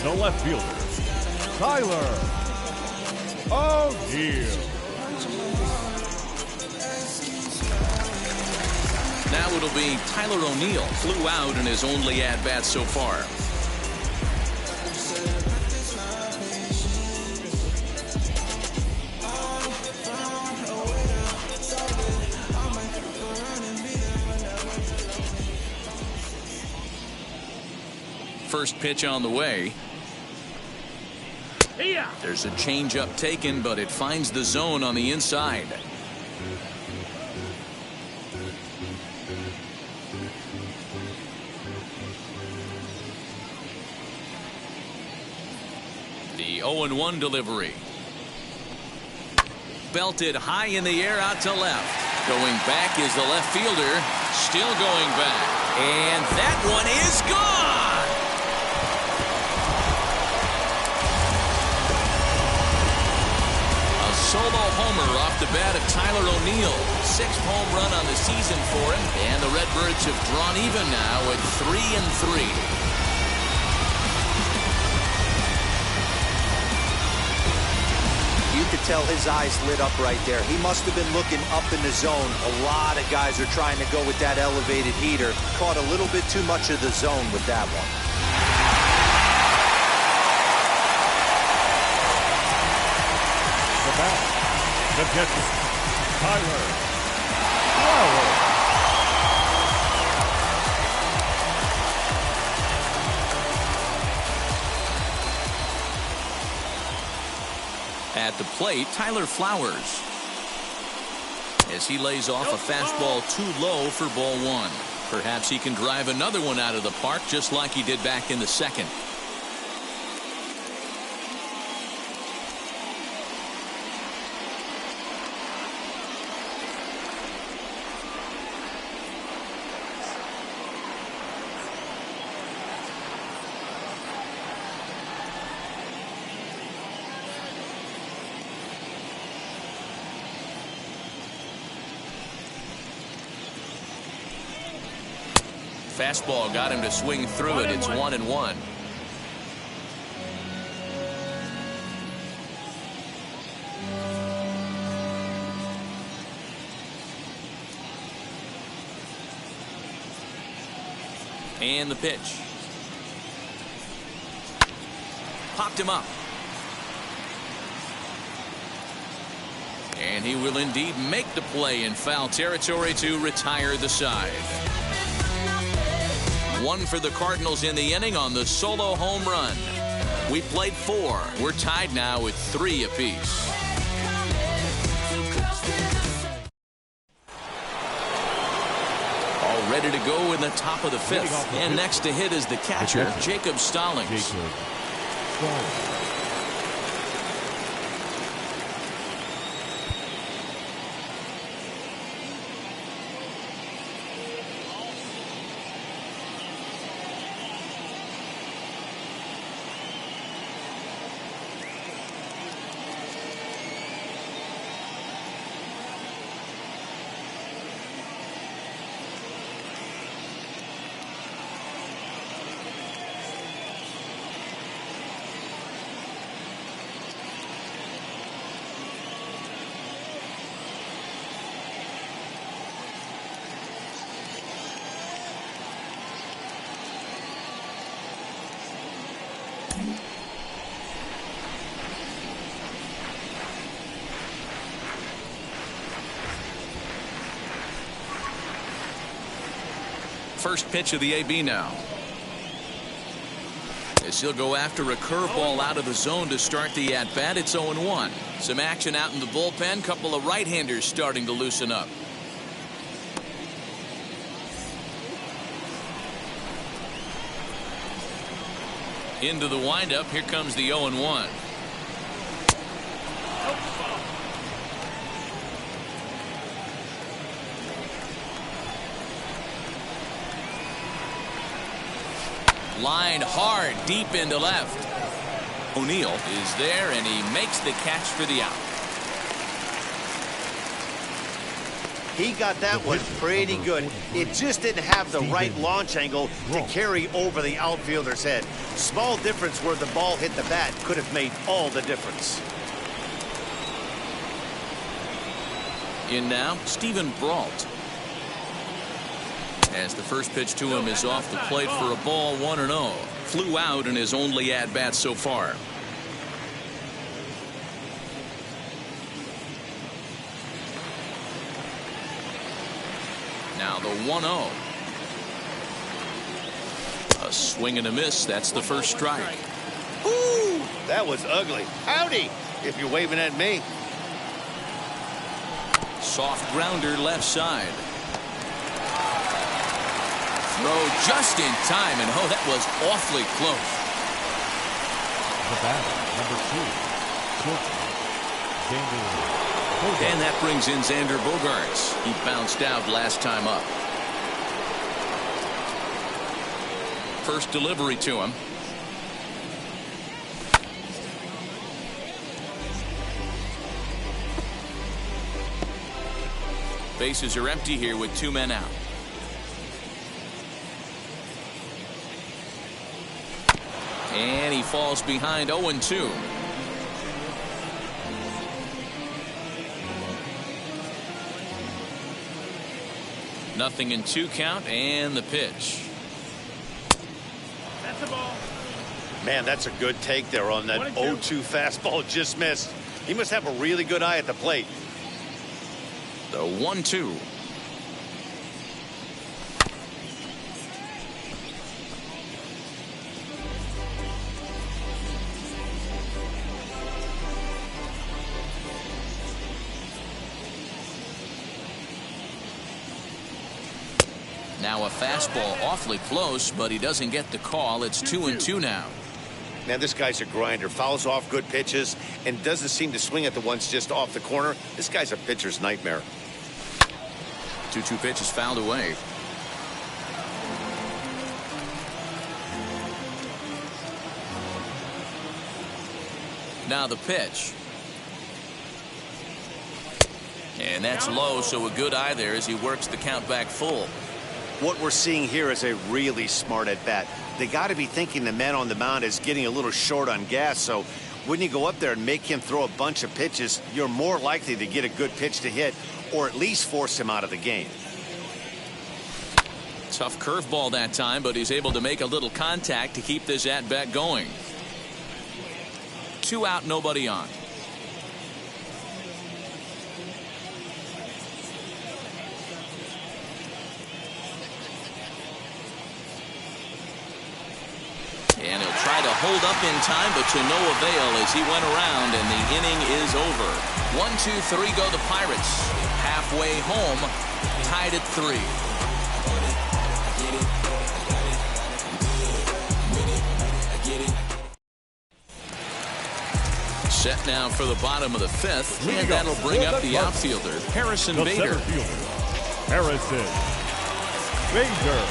the left fielder, Tyler O'Neill. Now it'll be Tyler O'Neill. Flew out in his only at-bat so far. First pitch on the way. There's a changeup taken, but it finds the zone on the inside. The 0-1 delivery. Belted high in the air out to left. Going back is the left fielder. Still going back. And that one is gone. Solo homer off the bat of Tyler O'Neill. 6th home run on the season for him, and the Redbirds have drawn even now at 3-3. You could tell his eyes lit up right there. He must have been looking up in the zone. A lot of guys are trying to go with that elevated heater. Caught a little bit too much of the zone with that one. The bat, the catcher, Tyler Flowers. At the plate, Tyler Flowers, as he lays off a fastball too low for ball one. Perhaps he can drive another one out of the park just like he did back in the second. Fastball got him to swing through it. It's 1-1. And the pitch. Popped him up. And he will indeed make the play in foul territory to retire the side. One for the Cardinals in the inning on the solo home run. We played 4. We're tied now with 3 apiece. All ready to go in the top of the 5th. And next to hit is the catcher, Jacob Stallings. First pitch of the AB now. As he'll go after a curveball out of the zone to start the at-bat. It's 0-1. Some action out in the bullpen. Couple of right-handers starting to loosen up. Into the windup. Here comes the 0-1. Line hard deep into left. O'Neill is there and he makes the catch for the out. He got that one pretty good. It just didn't have the right launch angle to carry over the outfielder's head. Small difference where the ball hit the bat could have made all the difference. In now, Stephen Brault. As the first pitch to him is off the plate for a ball, 1-0. Flew out in his only at-bat so far. Now the 1-0. A swing and a miss. That's the first strike. Ooh, that was ugly. Howdy, if you're waving at me. Soft grounder left side. Throw just in time, and oh, that was awfully close. The batter, number 2, And that brings in Xander Bogaerts. He bounced out last time up. First delivery to him. Bases are empty here with 2 men out. And he falls behind 0-2. 0-2 count and the pitch. That's the ball. Man, that's a good take there on that 0-2 fastball. Just missed. He must have a really good eye at the plate. The 1-2. Now a fastball awfully close, but he doesn't get the call. It's 2-2 now. Man, this guy's a grinder. Fouls off good pitches and doesn't seem to swing at the ones just off the corner. This guy's a pitcher's nightmare. 2-2 pitch is fouled away. Now the pitch. And that's low, so a good eye there as he works the count back full. What we're seeing here is a really smart at bat. They got to be thinking the man on the mound is getting a little short on gas, so when you go up there and make him throw a bunch of pitches, you're more likely to get a good pitch to hit or at least force him out of the game. Tough curveball that time, but he's able to make a little contact to keep this at bat going. 2 out, nobody on. And he'll try to hold up in time, but to no avail as he went around, and the inning is over. 1-2-3 go the Pirates. Halfway home, tied at 3. Set now for the bottom of the 5th, and that'll bring up the outfielder, Harrison Bader. Harrison Bader.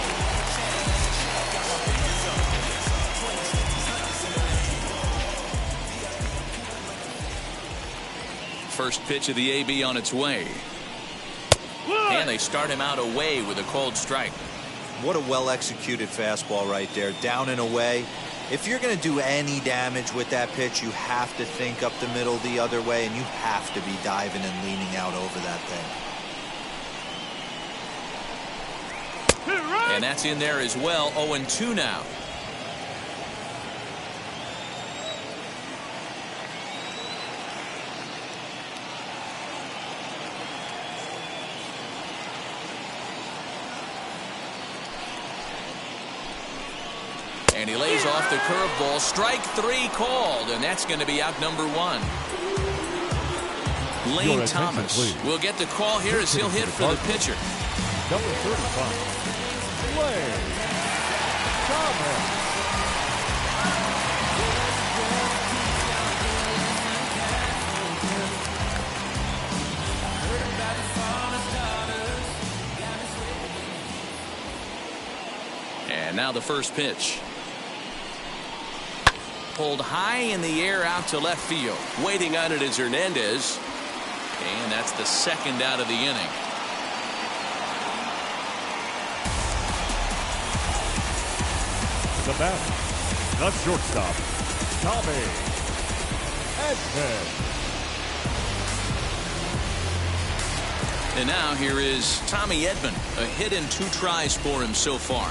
First pitch of the AB on its way. And they start him out away with a cold strike. What a well-executed fastball right there. Down and away. If you're going to do any damage with that pitch, you have to think up the middle the other way, and you have to be diving and leaning out over that thing. And that's in there as well. 0-2 now. And he lays off the curveball. Strike 3 called, and that's going to be out number 1. Lane Thomas will get the call here as he'll hit for the pitcher. Number 35, Lane Thomas. And now the first pitch. Pulled high in the air out to left field. Waiting on it is Hernandez. And that's the second out of the inning. The batter, the shortstop, Tommy Edman. And now here is Tommy Edman. A hit and 2 tries for him so far.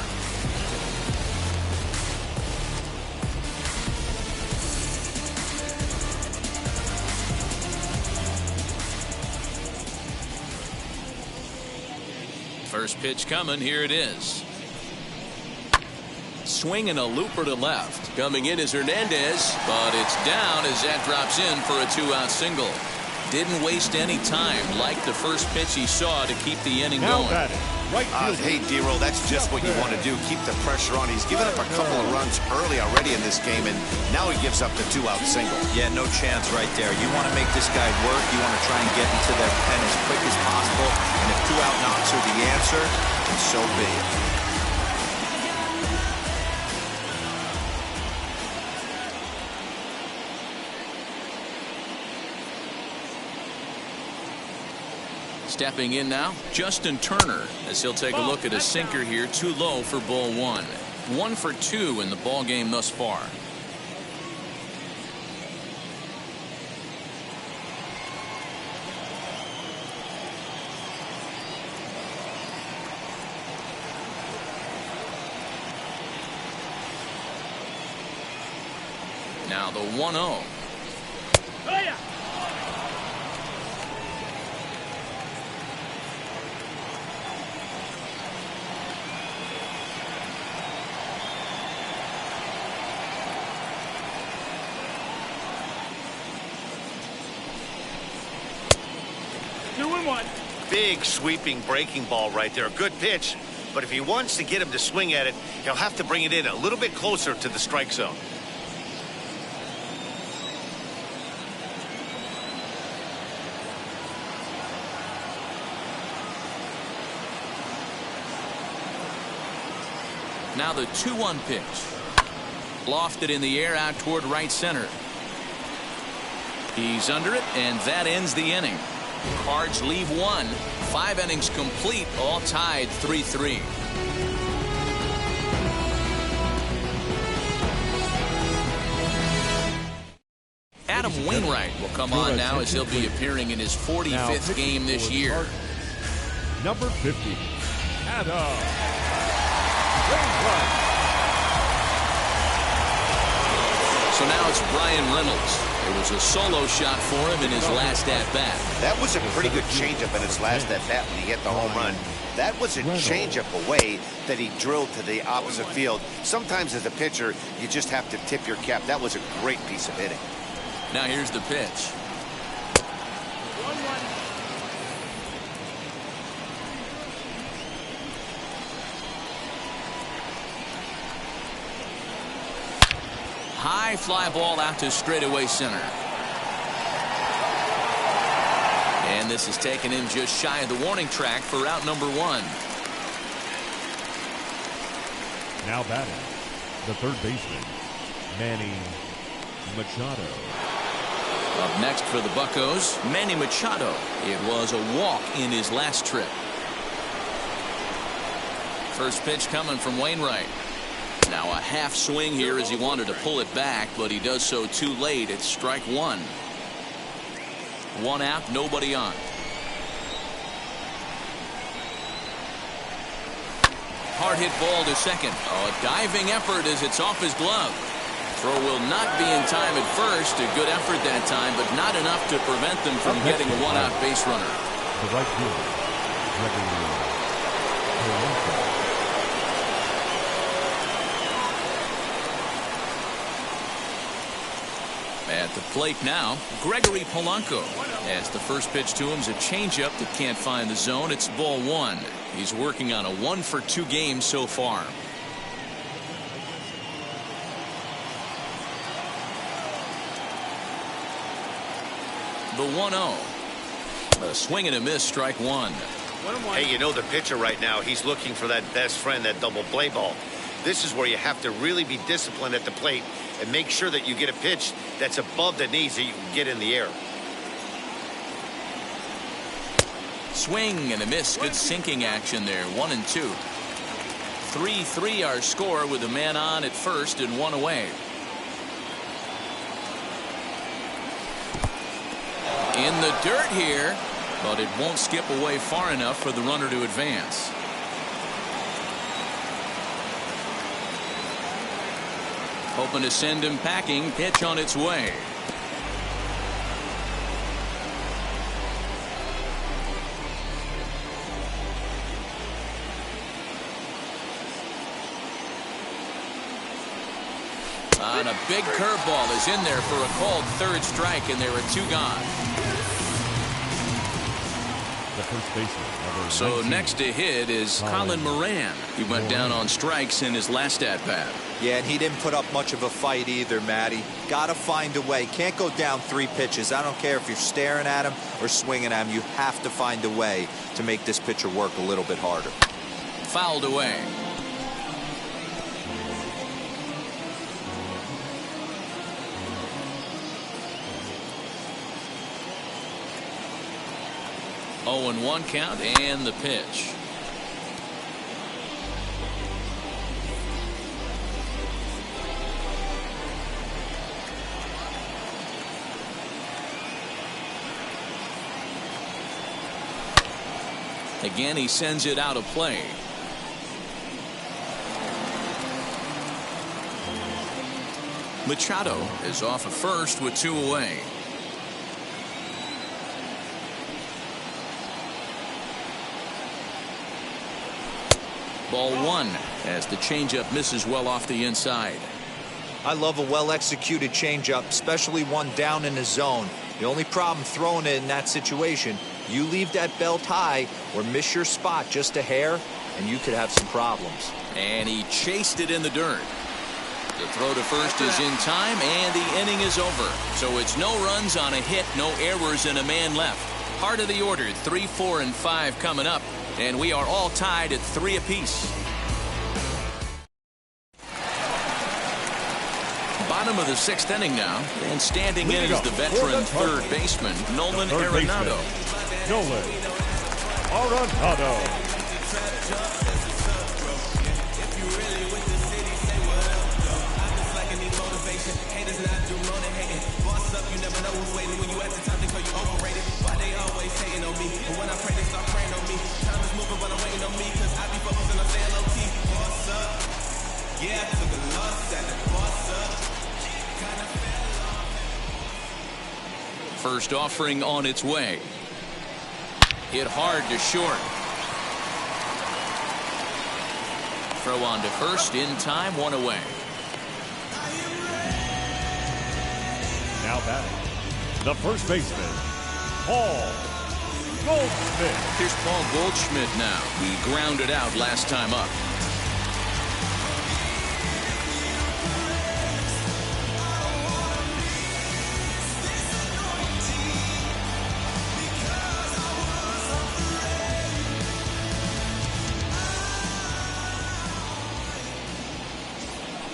First pitch coming. Here it is. Swinging a looper to left. Coming in is Hernandez, but it's down as that drops in for a 2-out single. Didn't waste any time, like the first pitch he saw, to keep the inning going. Hey, D-Roll, that's just what you want to do. Keep the pressure on. He's given up a couple of runs early already in this game, and now he gives up the 2-out single. Yeah, no chance right there. You want to make this guy work. You want to try and get into their pen as quick as possible. And if 2-out knocks are the answer, then so be it. Stepping in now, Justin Turner, as he'll take a look at a sinker here. Too low for ball 1. 1 for 2 in the ball game thus far. Now the 1-0. Oh, yeah. Two and one. Big sweeping breaking ball right there. A good pitch. But if he wants to get him to swing at it, he'll have to bring it in a little bit closer to the strike zone. Now the 2-1 pitch. Lofted in the air out toward right center. He's under it, and that ends the inning. Cards leave one. 5 innings complete, all tied 3-3. Adam Wainwright will come on now as he'll be appearing in his 45th game this year. Number 50, Adam Wainwright. So now it's Brian Reynolds. It was a solo shot for him in his last at-bat. That was a pretty good changeup in his last at-bat when he hit the home run. That was a changeup away that he drilled to the opposite field. Sometimes as a pitcher, you just have to tip your cap. That was a great piece of hitting. Now here's the pitch. 1-1. High fly ball out to straightaway center. And this is taken in just shy of the warning track for out number 1. Now batting, the third baseman, Manny Machado. Up next for the Buccos, Manny Machado. It was a walk in his last trip. First pitch coming from Wainwright. Now a half swing here as he wanted to pull it back, but he does so too late. It's strike 1. 1 out, nobody on. Hard hit ball to second. Oh, a diving effort as it's off his glove. Throw will not be in time at first. A good effort that time, but not enough to prevent them from getting a 1-out base runner. The right fielder, Gregory. At the plate now, Gregory Polanco. As the first pitch to him is a changeup that can't find the zone. It's ball 1. He's working on a 1-for-2 game so far. The 1-0. A swing and a miss, strike 1. 1-1. Hey, you know the pitcher right now, he's looking for that best friend, that double play ball. This is where you have to really be disciplined at the plate and make sure that you get a pitch that's above the knees that you can get in the air. Swing and a miss. Good sinking action there. 1-2. 3-3 our score with a man on at first and 1 away. In the dirt here, but it won't skip away far enough for the runner to advance. Hoping to send him packing. Pitch on its way. And a big curveball is in there for a called third strike, and there are 2 gone. The first baseman, number So 19. next to hit is Colin Moran. He went down on strikes in his last at-bat. Yeah, and he didn't put up much of a fight either, Matty. Got to find a way. Can't go down 3 pitches. I don't care if you're staring at him or swinging at him. You have to find a way to make this pitcher work a little bit harder. Fouled away. Oh, and 1 count and the pitch. Again, he sends it out of play. Machado is off at first with 2 away. Ball 1 as the changeup misses well off the inside. I love a well-executed changeup, especially one down in the zone. The only problem throwing it in that situation, you leave that belt high or miss your spot just a hair, and you could have some problems. And he chased it in the dirt. The throw to first is in time, and the inning is over. So it's no runs on a hit, no errors, and a man left. Part of the order, 3, 4, and 5 coming up, and we are all tied at 3 apiece. Bottom of the 6th inning now, and standing in is the veteran third baseman, Nolan Arenado. Nolan Arenado. First offering on its way. Hit hard to short. Throw on to first in time, 1 away. Now batting, the first baseman, Paul Goldschmidt. Here's Paul Goldschmidt now. He grounded out last time up.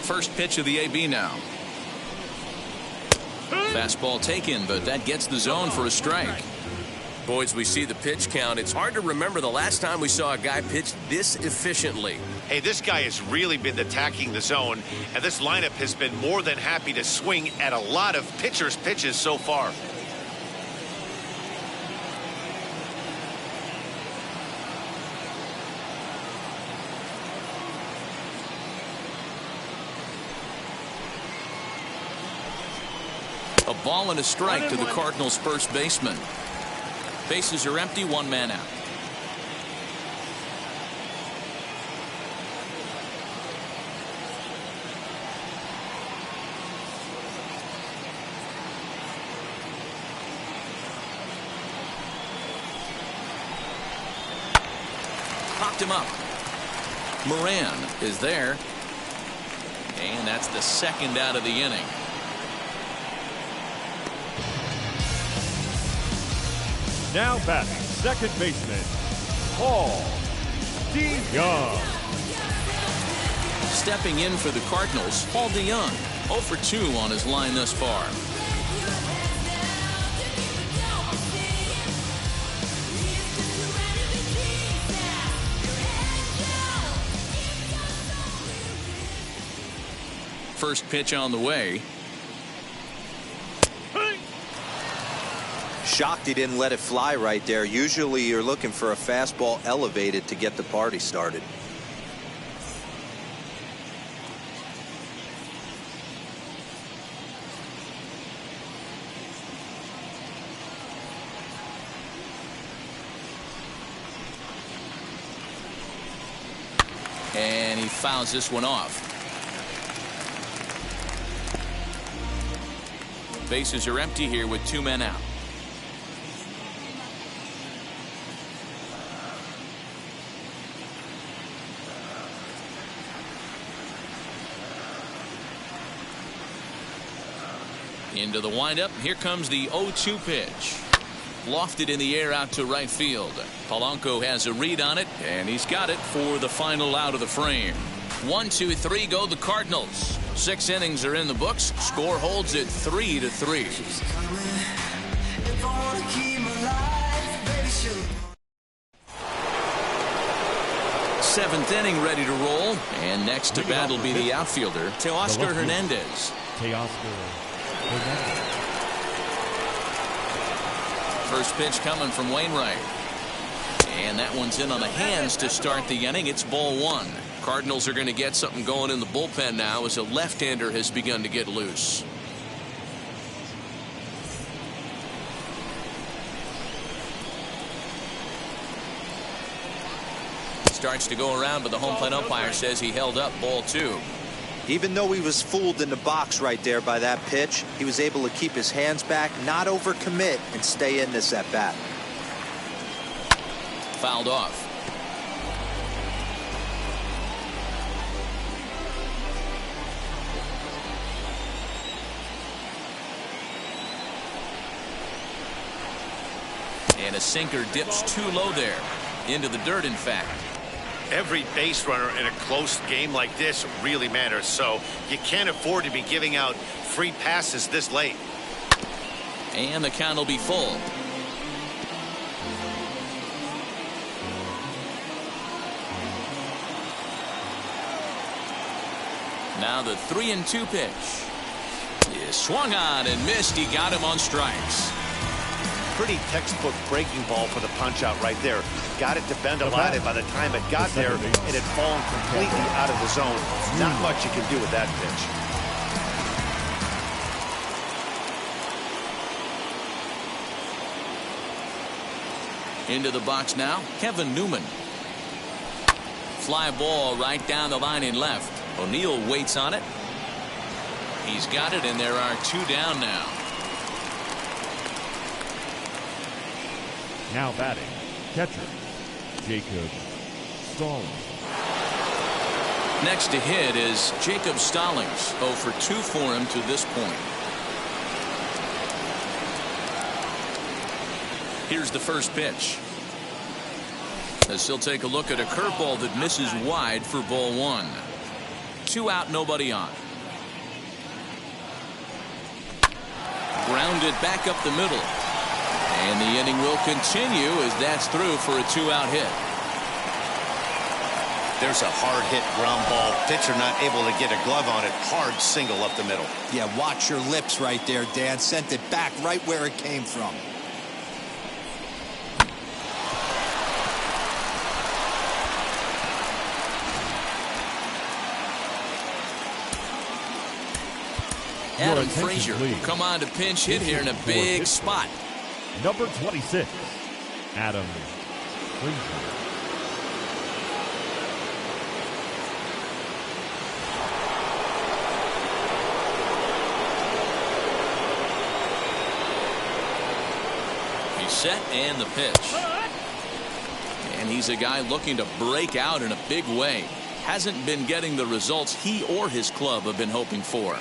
First pitch of the AB now. Fastball taken, but that gets the zone for a strike. Boys, we see the pitch count. It's hard to remember the last time we saw a guy pitch this efficiently. Hey, this guy has really been attacking the zone, and this lineup has been more than happy to swing at a lot of pitchers' pitches so far. A ball and a strike to the Cardinals' first baseman. Bases are empty, 1 man out. Popped him up. Moran is there. And that's the 2nd out of the inning. Now batting, second baseman, Paul DeYoung. Stepping in for the Cardinals, Paul DeYoung, 0 for 2 on his line thus far. First pitch on the way. Shocked he didn't let it fly right there. Usually you're looking for a fastball elevated to get the party started. And he fouls this one off. Bases are empty here with 2 men out. Into the windup. Here comes the 0-2 pitch. Lofted in the air out to right field. Polanco has a read on it, and he's got it for the final out of the frame. 1, 2, 3 go the Cardinals. 6 innings are in the books. Score holds at 3-3. Seventh inning ready to roll, and next to bat will be the outfielder, Teoscar Hernandez. First pitch coming from Wainwright. And that one's in on the hands to start the inning. It's ball 1. Cardinals are going to get something going in the bullpen now as a left-hander has begun to get loose. Starts to go around, but the home plate umpire says he held up ball 2. Even though he was fooled in the box right there by that pitch, he was able to keep his hands back, not overcommit, and stay in this at bat. Fouled off. And a sinker dips too low there. Into the dirt, in fact. Every base runner in a close game like this really matters, so you can't afford to be giving out free passes this late. And the count will be full. Now the 3-2 pitch is swung on and missed. He got him on strikes. Pretty textbook breaking ball for the punch out right there. Got it to bend a lot, and by the time it got there, it had fallen completely out of the zone. Not much you can do with that pitch. Into the box now, Kevin Newman. Fly ball right down the line in left. O'Neill waits on it. He's got it, and there are 2 down now. Now batting, catcher, Jacob Stallings. Next to hit is Jacob Stallings. 0 for 2 for him to this point. Here's the first pitch. As he'll take a look at a curveball that misses wide for ball 1. 2 out, nobody on. Grounded back up the middle. And the inning will continue as that's through for a 2-out hit. There's a hard hit ground ball. Pitcher not able to get a glove on it. Hard single up the middle. Yeah, watch your lips right there, Dan. Sent it back right where it came from. Adam Frazier will come on to pinch hit here in a big spot. Number 26, Adam Frazier. He's set and the pitch. And he's a guy looking to break out in a big way. Hasn't been getting the results he or his club have been hoping for.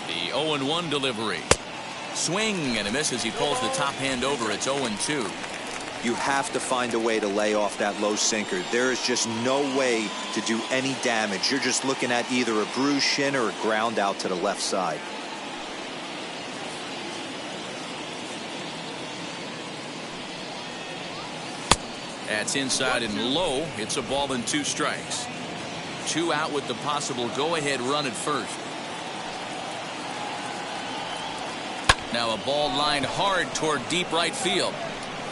The 0-1 delivery. Swing and a miss as he pulls the top hand over. It's 0-2. You have to find a way to lay off that low sinker. There is just no way to do any damage. You're just looking at either a bruised shin or a ground out to the left side. That's inside and low. It's a ball and 2 strikes. 2 out with the possible go-ahead run at first. Now a ball lined hard toward deep right field.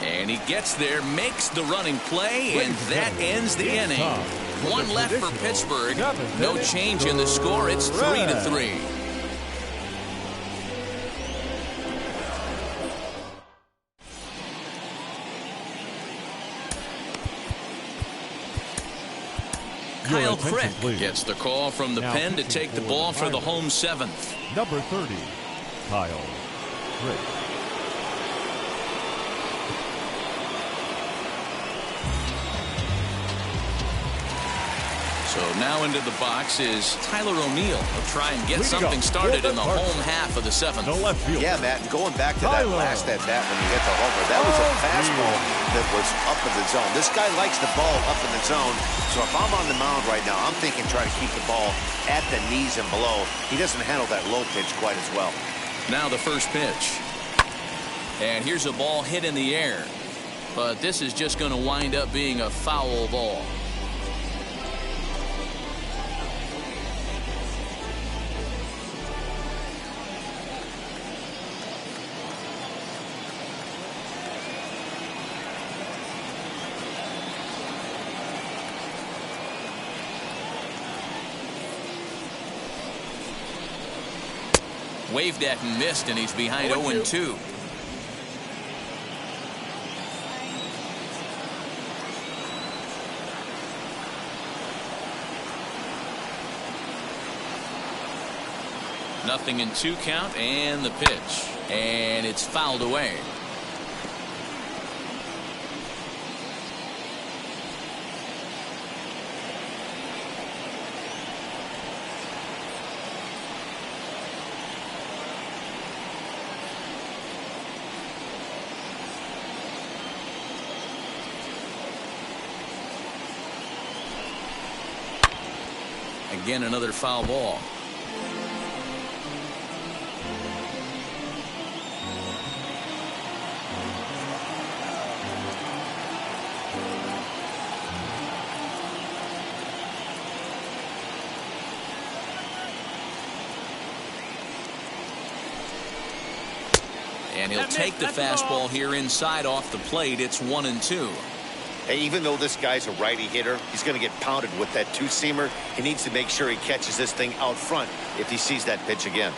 And he gets there, makes the running play, and that ends the inning. 1 left for Pittsburgh. No change in the score. It's 3-3. Kyle Crick gets the call from the pen to take the ball for the home 7th. Number 30, Kyle Crick. So now into the box is Tyler O'Neill. He'll try and get something started in the home half of the 7th. No left field. Yeah, Matt, and going back to that last at bat when he hit the homer, that was a fastball that was up in the zone. This guy likes the ball up in the zone, so if I'm on the mound right now, I'm thinking try to keep the ball at the knees and below. He doesn't handle that low pitch quite as well. Now the first pitch. And here's a ball hit in the air. But this is just going to wind up being a foul ball. Waved at and missed, and he's behind 0-2. Nothing in 2 count, and the pitch. And it's fouled away. Again, another foul ball. And he'll take the fastball here inside off the plate. It's 1-2. Hey, even though this guy's a righty hitter, he's going to get pounded with that two-seamer. He needs to make sure he catches this thing out front if he sees that pitch again.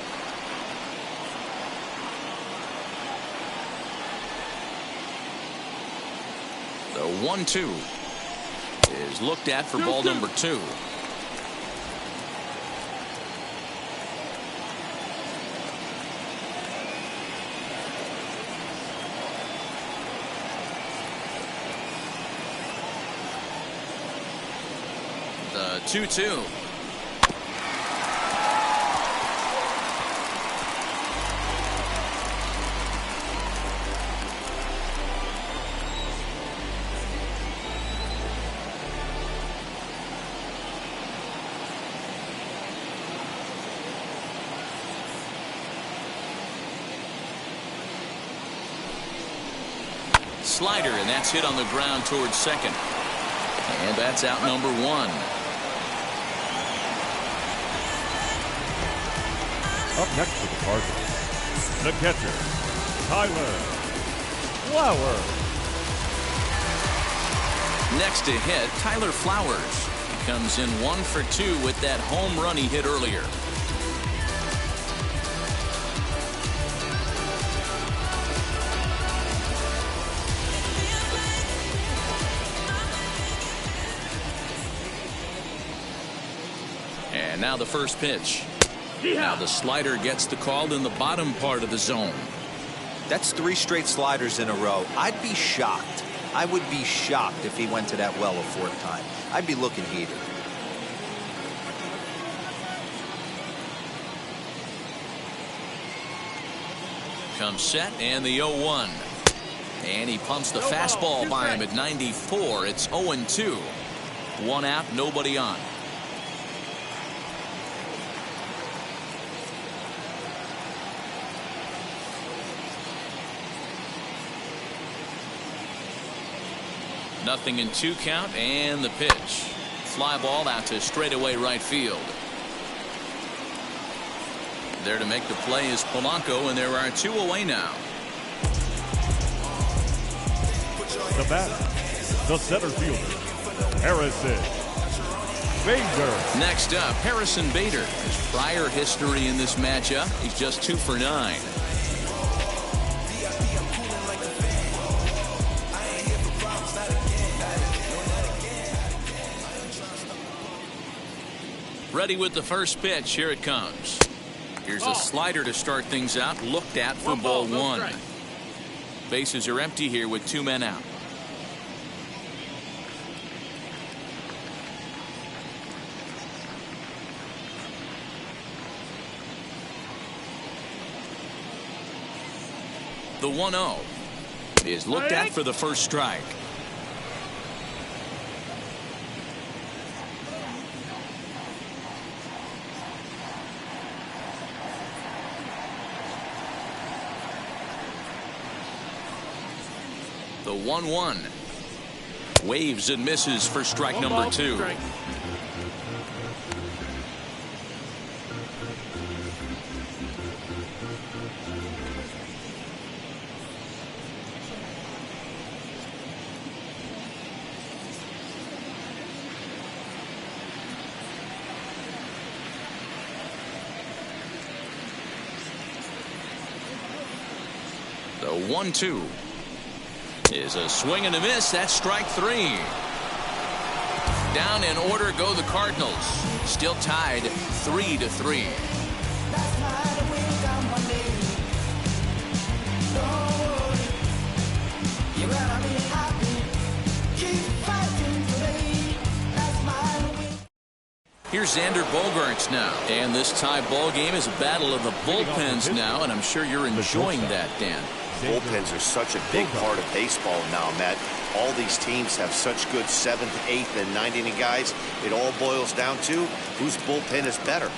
The 1-2 is looked at for ball number 2. The 2-2. Slider, and that's hit on the ground towards second. And that's out number 1. Up next for the Cardinals, the catcher, Tyler Flowers. Next to hit, Tyler Flowers. He comes in 1 for 2 with that home run he hit earlier. And now the first pitch. Now the slider gets the call in the bottom part of the zone. That's 3 straight sliders in a row. I'd be shocked. I would be shocked if he went to that well a 4th time. I'd be looking heated. Comes set and the 0-1. And he pumps the fastball by him at 94. It's 0-2. 1 out, nobody on. Nothing in 2 count, and the pitch. Fly ball out to straightaway right field. There to make the play is Polanco, and there are 2 away now. The batter, the center fielder, Harrison Bader. Next up, Harrison Bader. His prior history in this matchup, he's just 2 for 9. Ready with the first pitch. Here it comes. Here's a slider to start things out. Looked at for ball 1. Bases are empty here with 2 men out. The 1-0 is looked at for the first strike. The 1-1 waves and misses for strike number 2. 1-2 is a swing and a miss. That's strike 3. Down in order go the Cardinals. Still tied 3-3. Here's Xander Bogaerts now. And this tie ball game is a battle of the bullpens now, and I'm sure you're enjoying that, Dan. Bullpens are such a big part of baseball now, Matt. All these teams have such good 7th, 8th, and 9th inning guys. It all boils down to whose bullpen is better.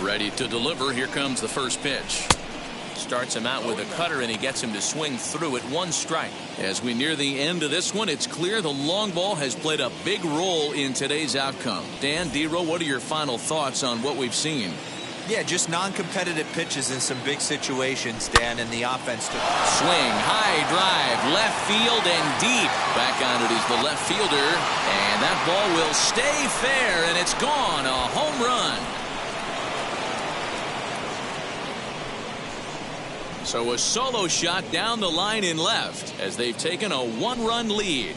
Ready to deliver. Here comes the first pitch. Starts him out with a cutter, and he gets him to swing through it. 1 strike. As we near the end of this one, it's clear the long ball has played a big role in today's outcome. Dan, D-Row, what are your final thoughts on what we've seen? Yeah, just non-competitive pitches in some big situations, Dan, and the offense took. Swing, high drive, left field and deep. Back on it is the left fielder, and that ball will stay fair, and it's gone. A home run. So a solo shot down the line in left as they've taken a 1-run lead.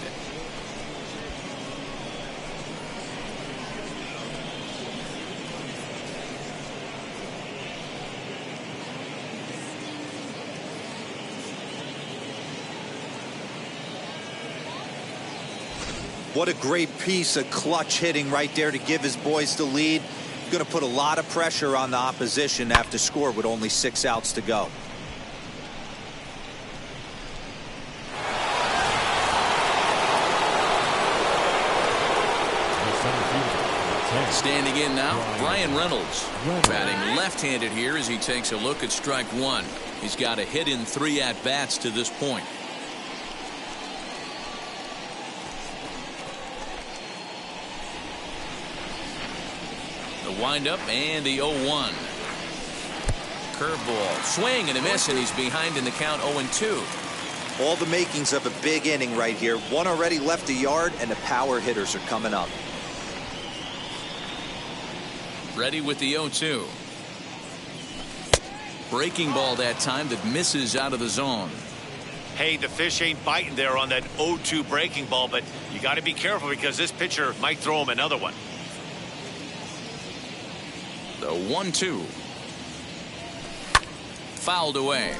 What a great piece of clutch hitting right there to give his boys the lead. Going to put a lot of pressure on the opposition to have to score with only 6 outs to go. Standing in now, Brian Reynolds. Batting left-handed here as he takes a look at strike 1. He's got a hit in 3 at-bats to this point. The windup and the 0-1. Curveball, swing and a miss, and he's behind in the count 0-2. All the makings of a big inning right here. One already left the yard, and the power hitters are coming up. Ready with the 0-2. Breaking ball that time that misses out of the zone. Hey, the fish ain't biting there on that 0-2 breaking ball, but you got to be careful because this pitcher might throw him another one. The 1-2. Fouled away.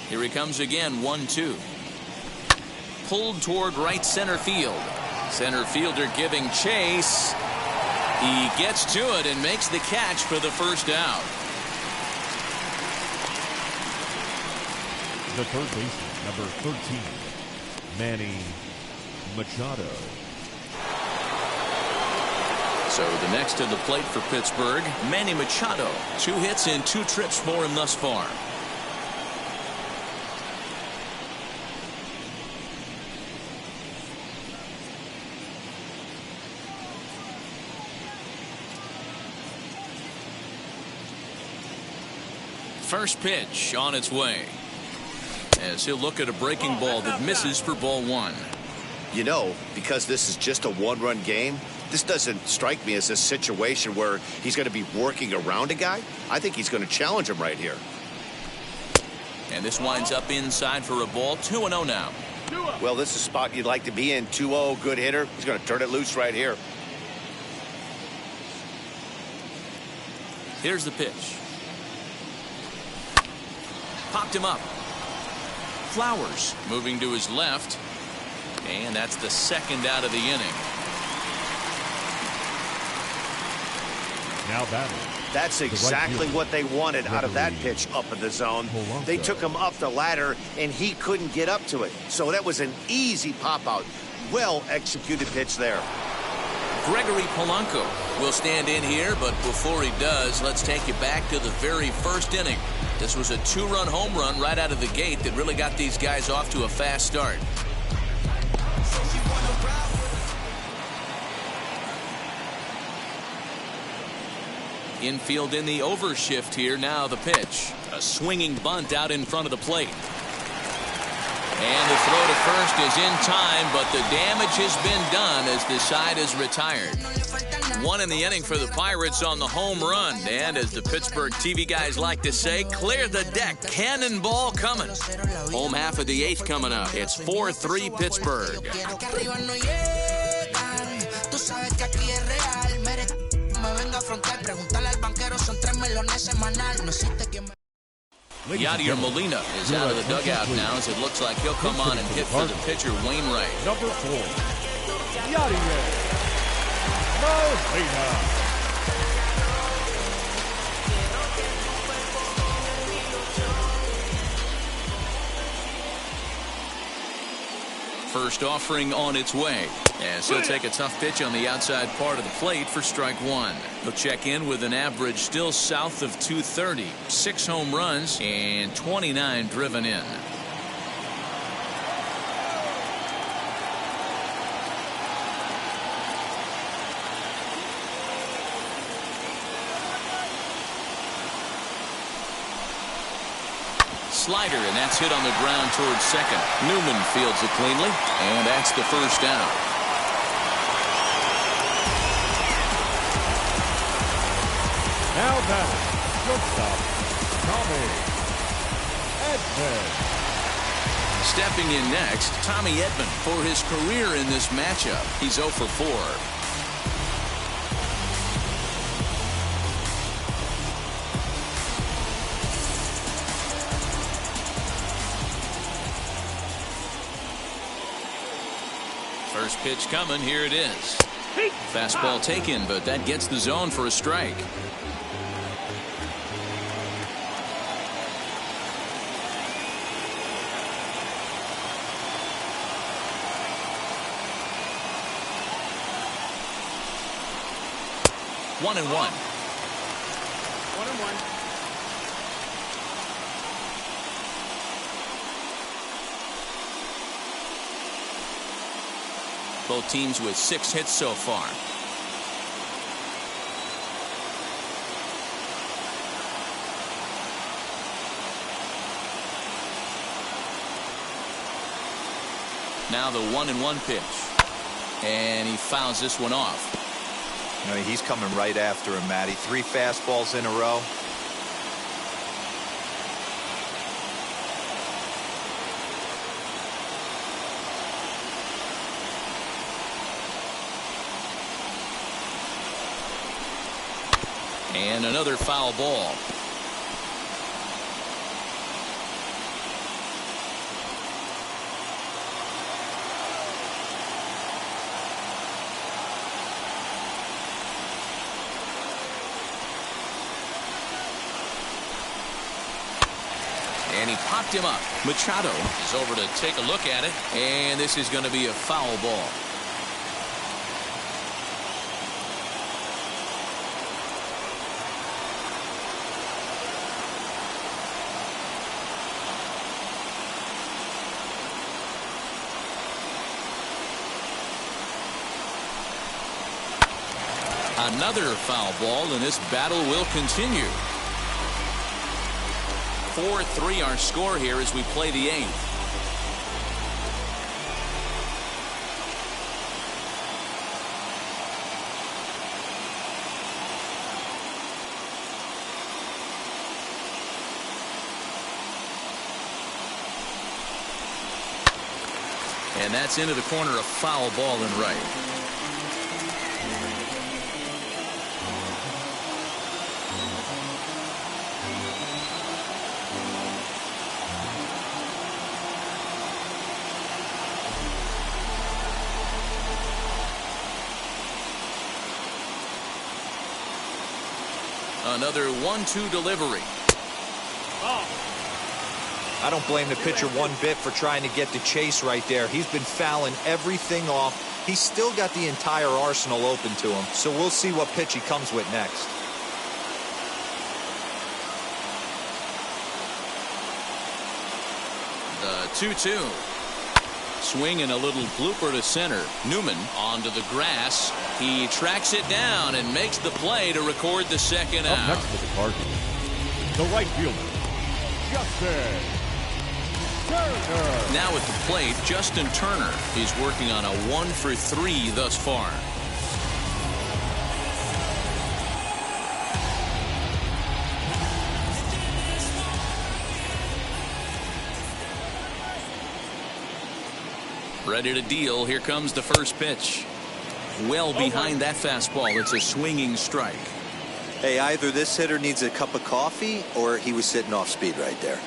Here he comes again, 1-2. Pulled toward right center field. Center fielder giving chase. He gets to it and makes the catch for the first out. The third baseman, number 13, Manny Machado. So the next to the plate for Pittsburgh, Manny Machado. 2 hits and 2 trips for him thus far. First pitch on its way as he'll look at a breaking ball that misses for ball 1. You know, because this is just a 1-run game, this doesn't strike me as a situation where he's going to be working around a guy. I think he's going to challenge him right here. And this winds up inside for a ball. 2-0 now. Well, this is a spot you'd like to be in. 2-0, good hitter. He's going to turn it loose right here. Here's the pitch. Popped him up. Flowers moving to his left, and that's the second out of the inning. Now batting. That's exactly what they wanted out of that pitch up in the zone. They took him up the ladder, and he couldn't get up to it. So that was an easy pop-out. Well-executed pitch there. Gregory Polanco will stand in here, but before he does, let's take you back to the very first inning. This was a 2-run home run right out of the gate that really got these guys off to a fast start. Infield in the overshift here. Now the pitch. A swinging bunt out in front of the plate. And the throw to first is in time, but the damage has been done as the side is retired. One in the inning for the Pirates on the home run. And as the Pittsburgh TV guys like to say, clear the deck. Cannonball coming. Home half of the eighth coming up. It's 4-3 Pittsburgh. Yadier Molina is out of the dugout now as it looks like he'll come on and hit for the pitcher, Wainwright. Number 4, Yadier Molina. First offering on its way as he'll take a tough pitch on the outside part of the plate for strike one. He'll check in with an average still south of 230, 6 home runs and 29 driven in. Slider, and that's hit on the ground towards second. Newman fields it cleanly, and that's the first down. Now batting, shortstop, Tommy Edman. Stepping in next, Tommy Edman for his career in this matchup. He's 0 for 4. First pitch coming, here it is. Fastball taken, but that gets the zone for a strike. One and one. 1-1. Both teams with 6 hits so far. Now the 1-1 pitch. And he fouls this one off. You know, he's coming right after him, Matty. 3 fastballs in a row. And another foul ball. And he popped him up. Machado is over to take a look at it. And this is going to be a foul ball. Another foul ball, and this battle will continue. 4-3 our score here as we play the 8th. And that's into the corner, a foul ball and right. Another 1-2 delivery. I don't blame the pitcher one bit for trying to get the chase right there. He's been fouling everything off. He's still got the entire arsenal open to him. So we'll see what pitch he comes with next. The 2-2. Swing and a little blooper to center. Newman onto the grass. He tracks it down and makes the play to record the second out. Up next for the Cardinals, the right fielder, Justin Now at the plate, Justin Turner is working on a 1-for-3 thus far. Ready to deal. Here comes the first pitch. Well behind that fastball. It's a swinging strike. Hey, either this hitter needs a cup of coffee or he was sitting off speed right there.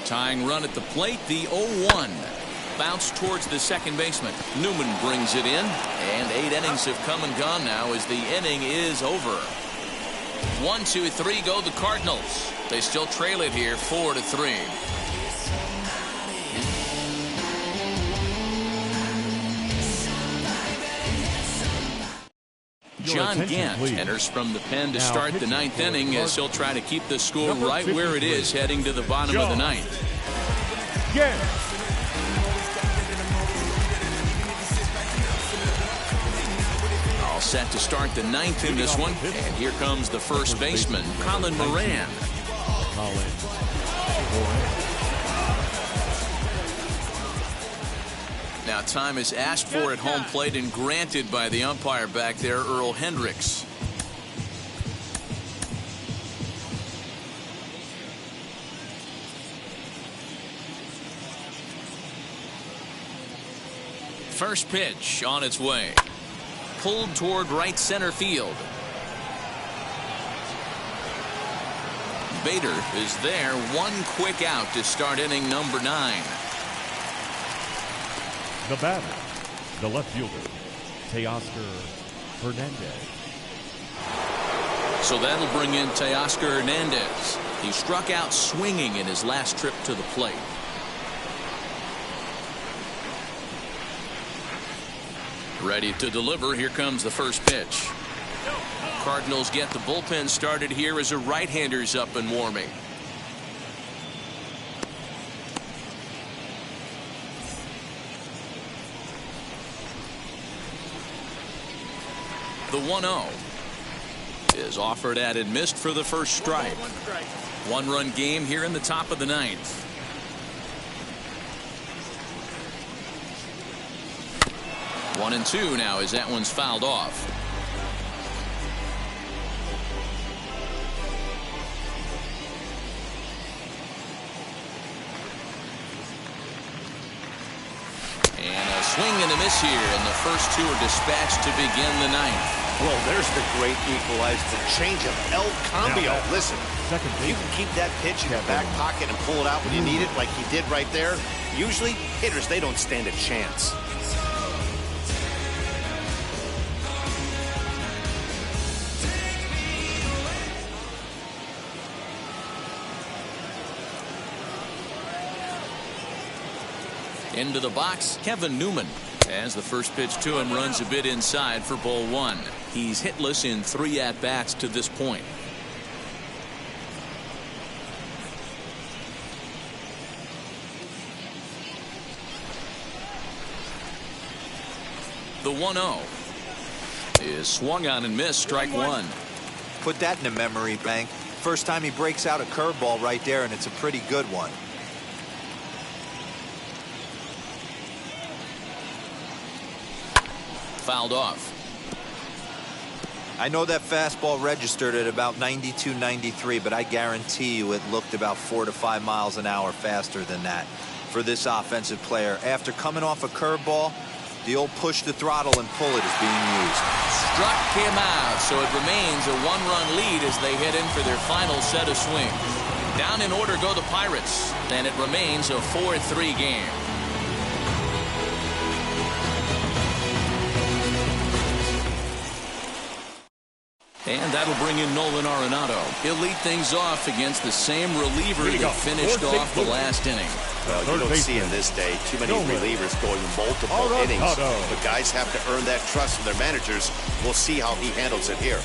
Tying run at the plate, the 0-1. Bounce towards the second baseman. Newman brings it in, and 8 innings have come and gone now as the inning is over. 1, 2, 3 go the Cardinals. They still trail it here 4-3. John Gant enters from the pen to start the 9th inning as he'll try to keep the score right where it is heading to the bottom of the 9th. All set to start the 9th in this one, and here comes the first baseman, Colin Moran. Now time is asked for at home plate and granted by the umpire back there, Earl Hendricks. First pitch on its way. Pulled toward right center field. Bader is there. One quick out to start inning number 9. The batter, the left fielder, Teoscar Hernandez. So that'll bring in Teoscar Hernandez. He struck out swinging in his last trip to the plate. Ready to deliver. Here comes the first pitch. Cardinals get the bullpen started here as a right-hander's up and warming. The 1-0 is offered at and missed for the first strike. 1-run game here in the top of the 9th. One and 2 now as that one's fouled off. And a swing and a miss here, and the first 2 are dispatched to begin the 9th. Well, there's the great equalizer, the changeup, El Cambio. Listen, you can keep that pitch in your back pocket and pull it out when you need it like he did right there. Usually, hitters, they don't stand a chance. Into the box, Kevin Newman. As the first pitch to him runs a bit inside for ball 1. He's hitless in 3 at-bats to this point. The 1-0 is swung on and missed, strike 1. Put that in a memory bank. First time he breaks out a curveball right there, and it's a pretty good one. Fouled off. I know that fastball registered at about 92, 93, but I guarantee you it looked about 4 to 5 miles an hour faster than that for this offensive player. After coming off a curveball, the old push the throttle and pull it is being used. Struck him out, so it remains a 1-run lead as they head in for their final set of swings. Down in order go the Pirates, and it remains a 4-3 game. And that'll bring in Nolan Arenado. He'll lead things off against the same reliever that finished off the last inning. Well, you don't see in this day too many relievers going multiple innings. But guys have to earn that trust from their managers. We'll see how he handles it here.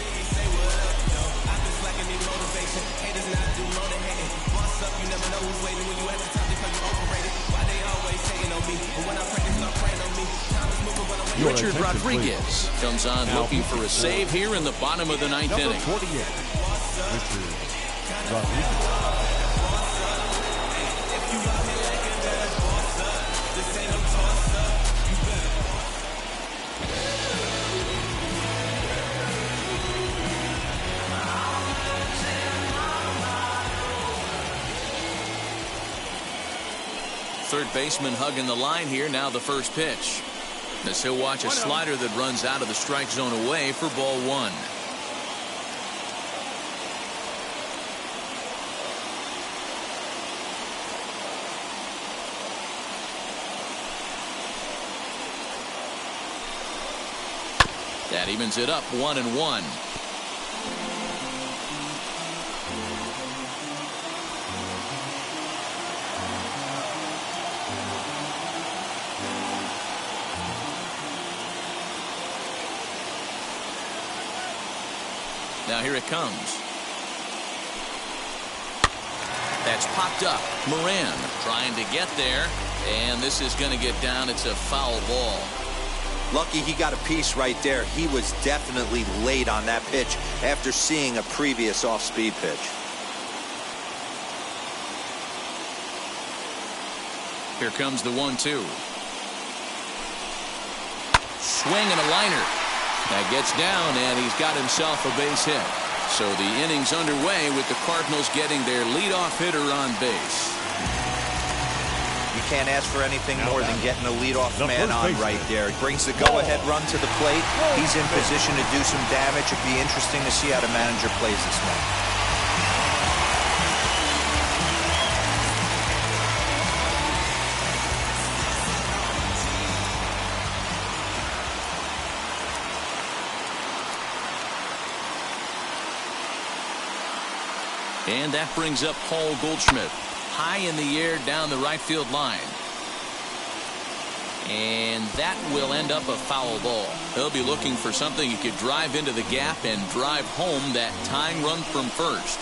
Richard Rodriguez comes on looking for a save here in the bottom of the 9th inning. 48. which is unusual. Third baseman hugging the line here. Now the first pitch. As he'll watch a slider that runs out of the strike zone away for ball one. That evens it up 1-1. Now here it comes. That's popped up. Moran trying to get there, and this is going to get down. It's a foul ball. Lucky he got a piece right there. He was definitely late on that pitch after seeing a previous off-speed pitch. Here comes the 1-2. Swing and a liner. That gets down, and he's got himself a base hit. So the inning's underway with the Cardinals getting their leadoff hitter on base. You can't ask for anything more than getting a leadoff The man first on baseman. right there. He brings the go-ahead run to the plate. He's in position to do some damage. It'd be interesting to see how the manager plays this one. And that brings up Paul Goldschmidt. High in the air down the right field line. And that will end up a foul ball. He'll be looking for something he could drive into the gap and drive home that tying run from first.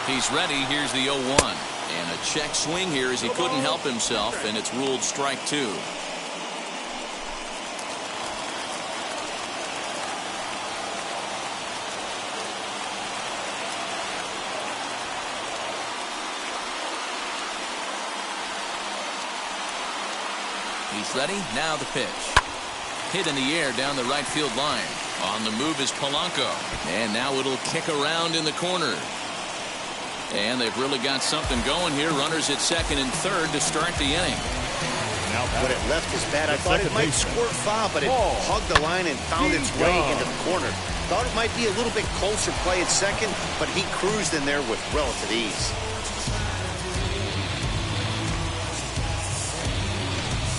He's ready. Here's the 0-1. And a check swing here as he couldn't help himself, and it's ruled strike two. He's ready. Now the pitch. Hit in the air down the right field line. On the move is Polanco. And now it'll kick around in the corner. And they've really got something going here. Runners at second and third to start the inning. Now, when it left his bat, I thought it might squirt foul, but it hugged the line and found its way into the corner. Thought it might be a little bit closer play at second, but he cruised in there with relative ease.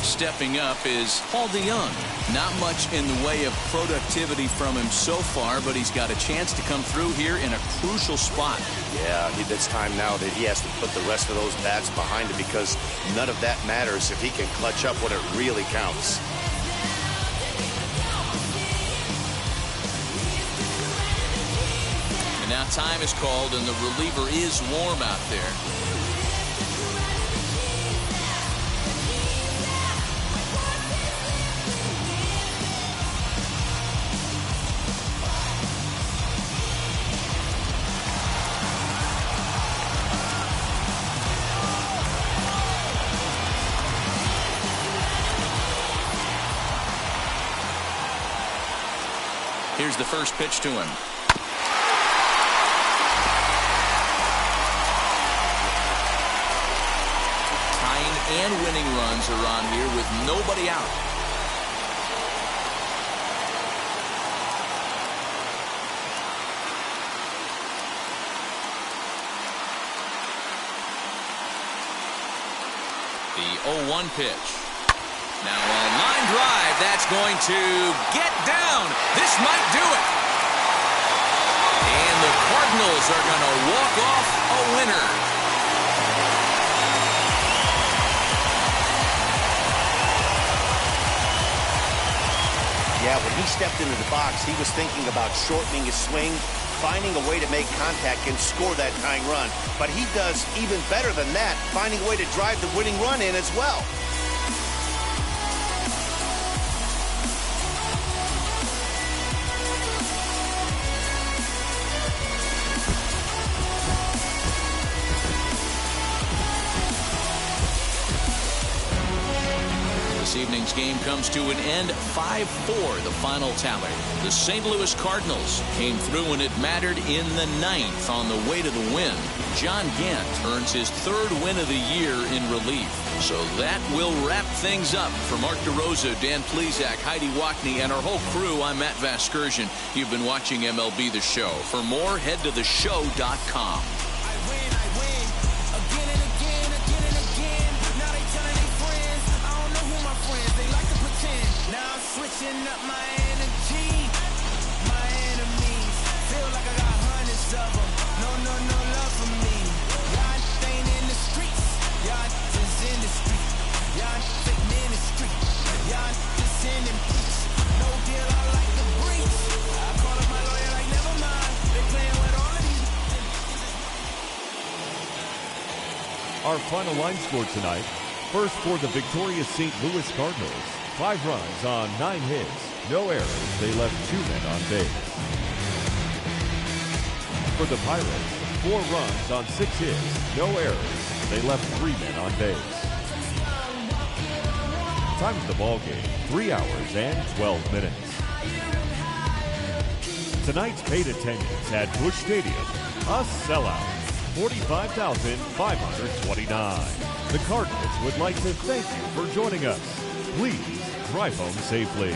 Stepping up is Paul DeYoung. Not much in the way of productivity from him so far, but he's got a chance to come through here in a crucial spot. Yeah, it's time now that he has to put the rest of those bats behind him, because none of that matters if he can clutch up when it really counts. And now time is called, and the reliever is warm out there. Here's the first pitch to him. Tying and winning runs are on here with nobody out. The 0-1 pitch. Now a line drive that's going to get down. This might do it. And the Cardinals are going to walk off a winner. Yeah, when he stepped into the box, he was thinking about shortening his swing, finding a way to make contact and score that tying run. But he does even better than that, finding a way to drive the winning run in as well. This evening's game comes to an end 5-4, the final tally. The St. Louis Cardinals came through when it mattered in the 9th on the way to the win. John Gant earns his 3rd win of the year in relief. So that will wrap things up. For Mark DeRosa, Dan Plesac, Heidi Wackney, and our whole crew, I'm Matt Vasgersian. You've been watching MLB The Show. For more, head to theshow.com. Switching up my energy, my enemies feel like I got hundreds of them. No love for me. Y'all ain't in the streets, y'all just in the street. Y'all fake ministry, y'all just sending peace. No deal, I like the breeze. I call up my lawyer like never mind. They playing with all of these. Our final line score tonight. First for the victorious St. Louis Cardinals. 5 runs on 9 hits, no errors. They left 2 men on base. For the Pirates, 4 runs on 6 hits, no errors. They left 3 men on base. Time of the ball game, 3 hours and 12 minutes. Tonight's paid attendance at Busch Stadium, a sellout, 45,529. The Cardinals would like to thank you for joining us. Please drive home safely.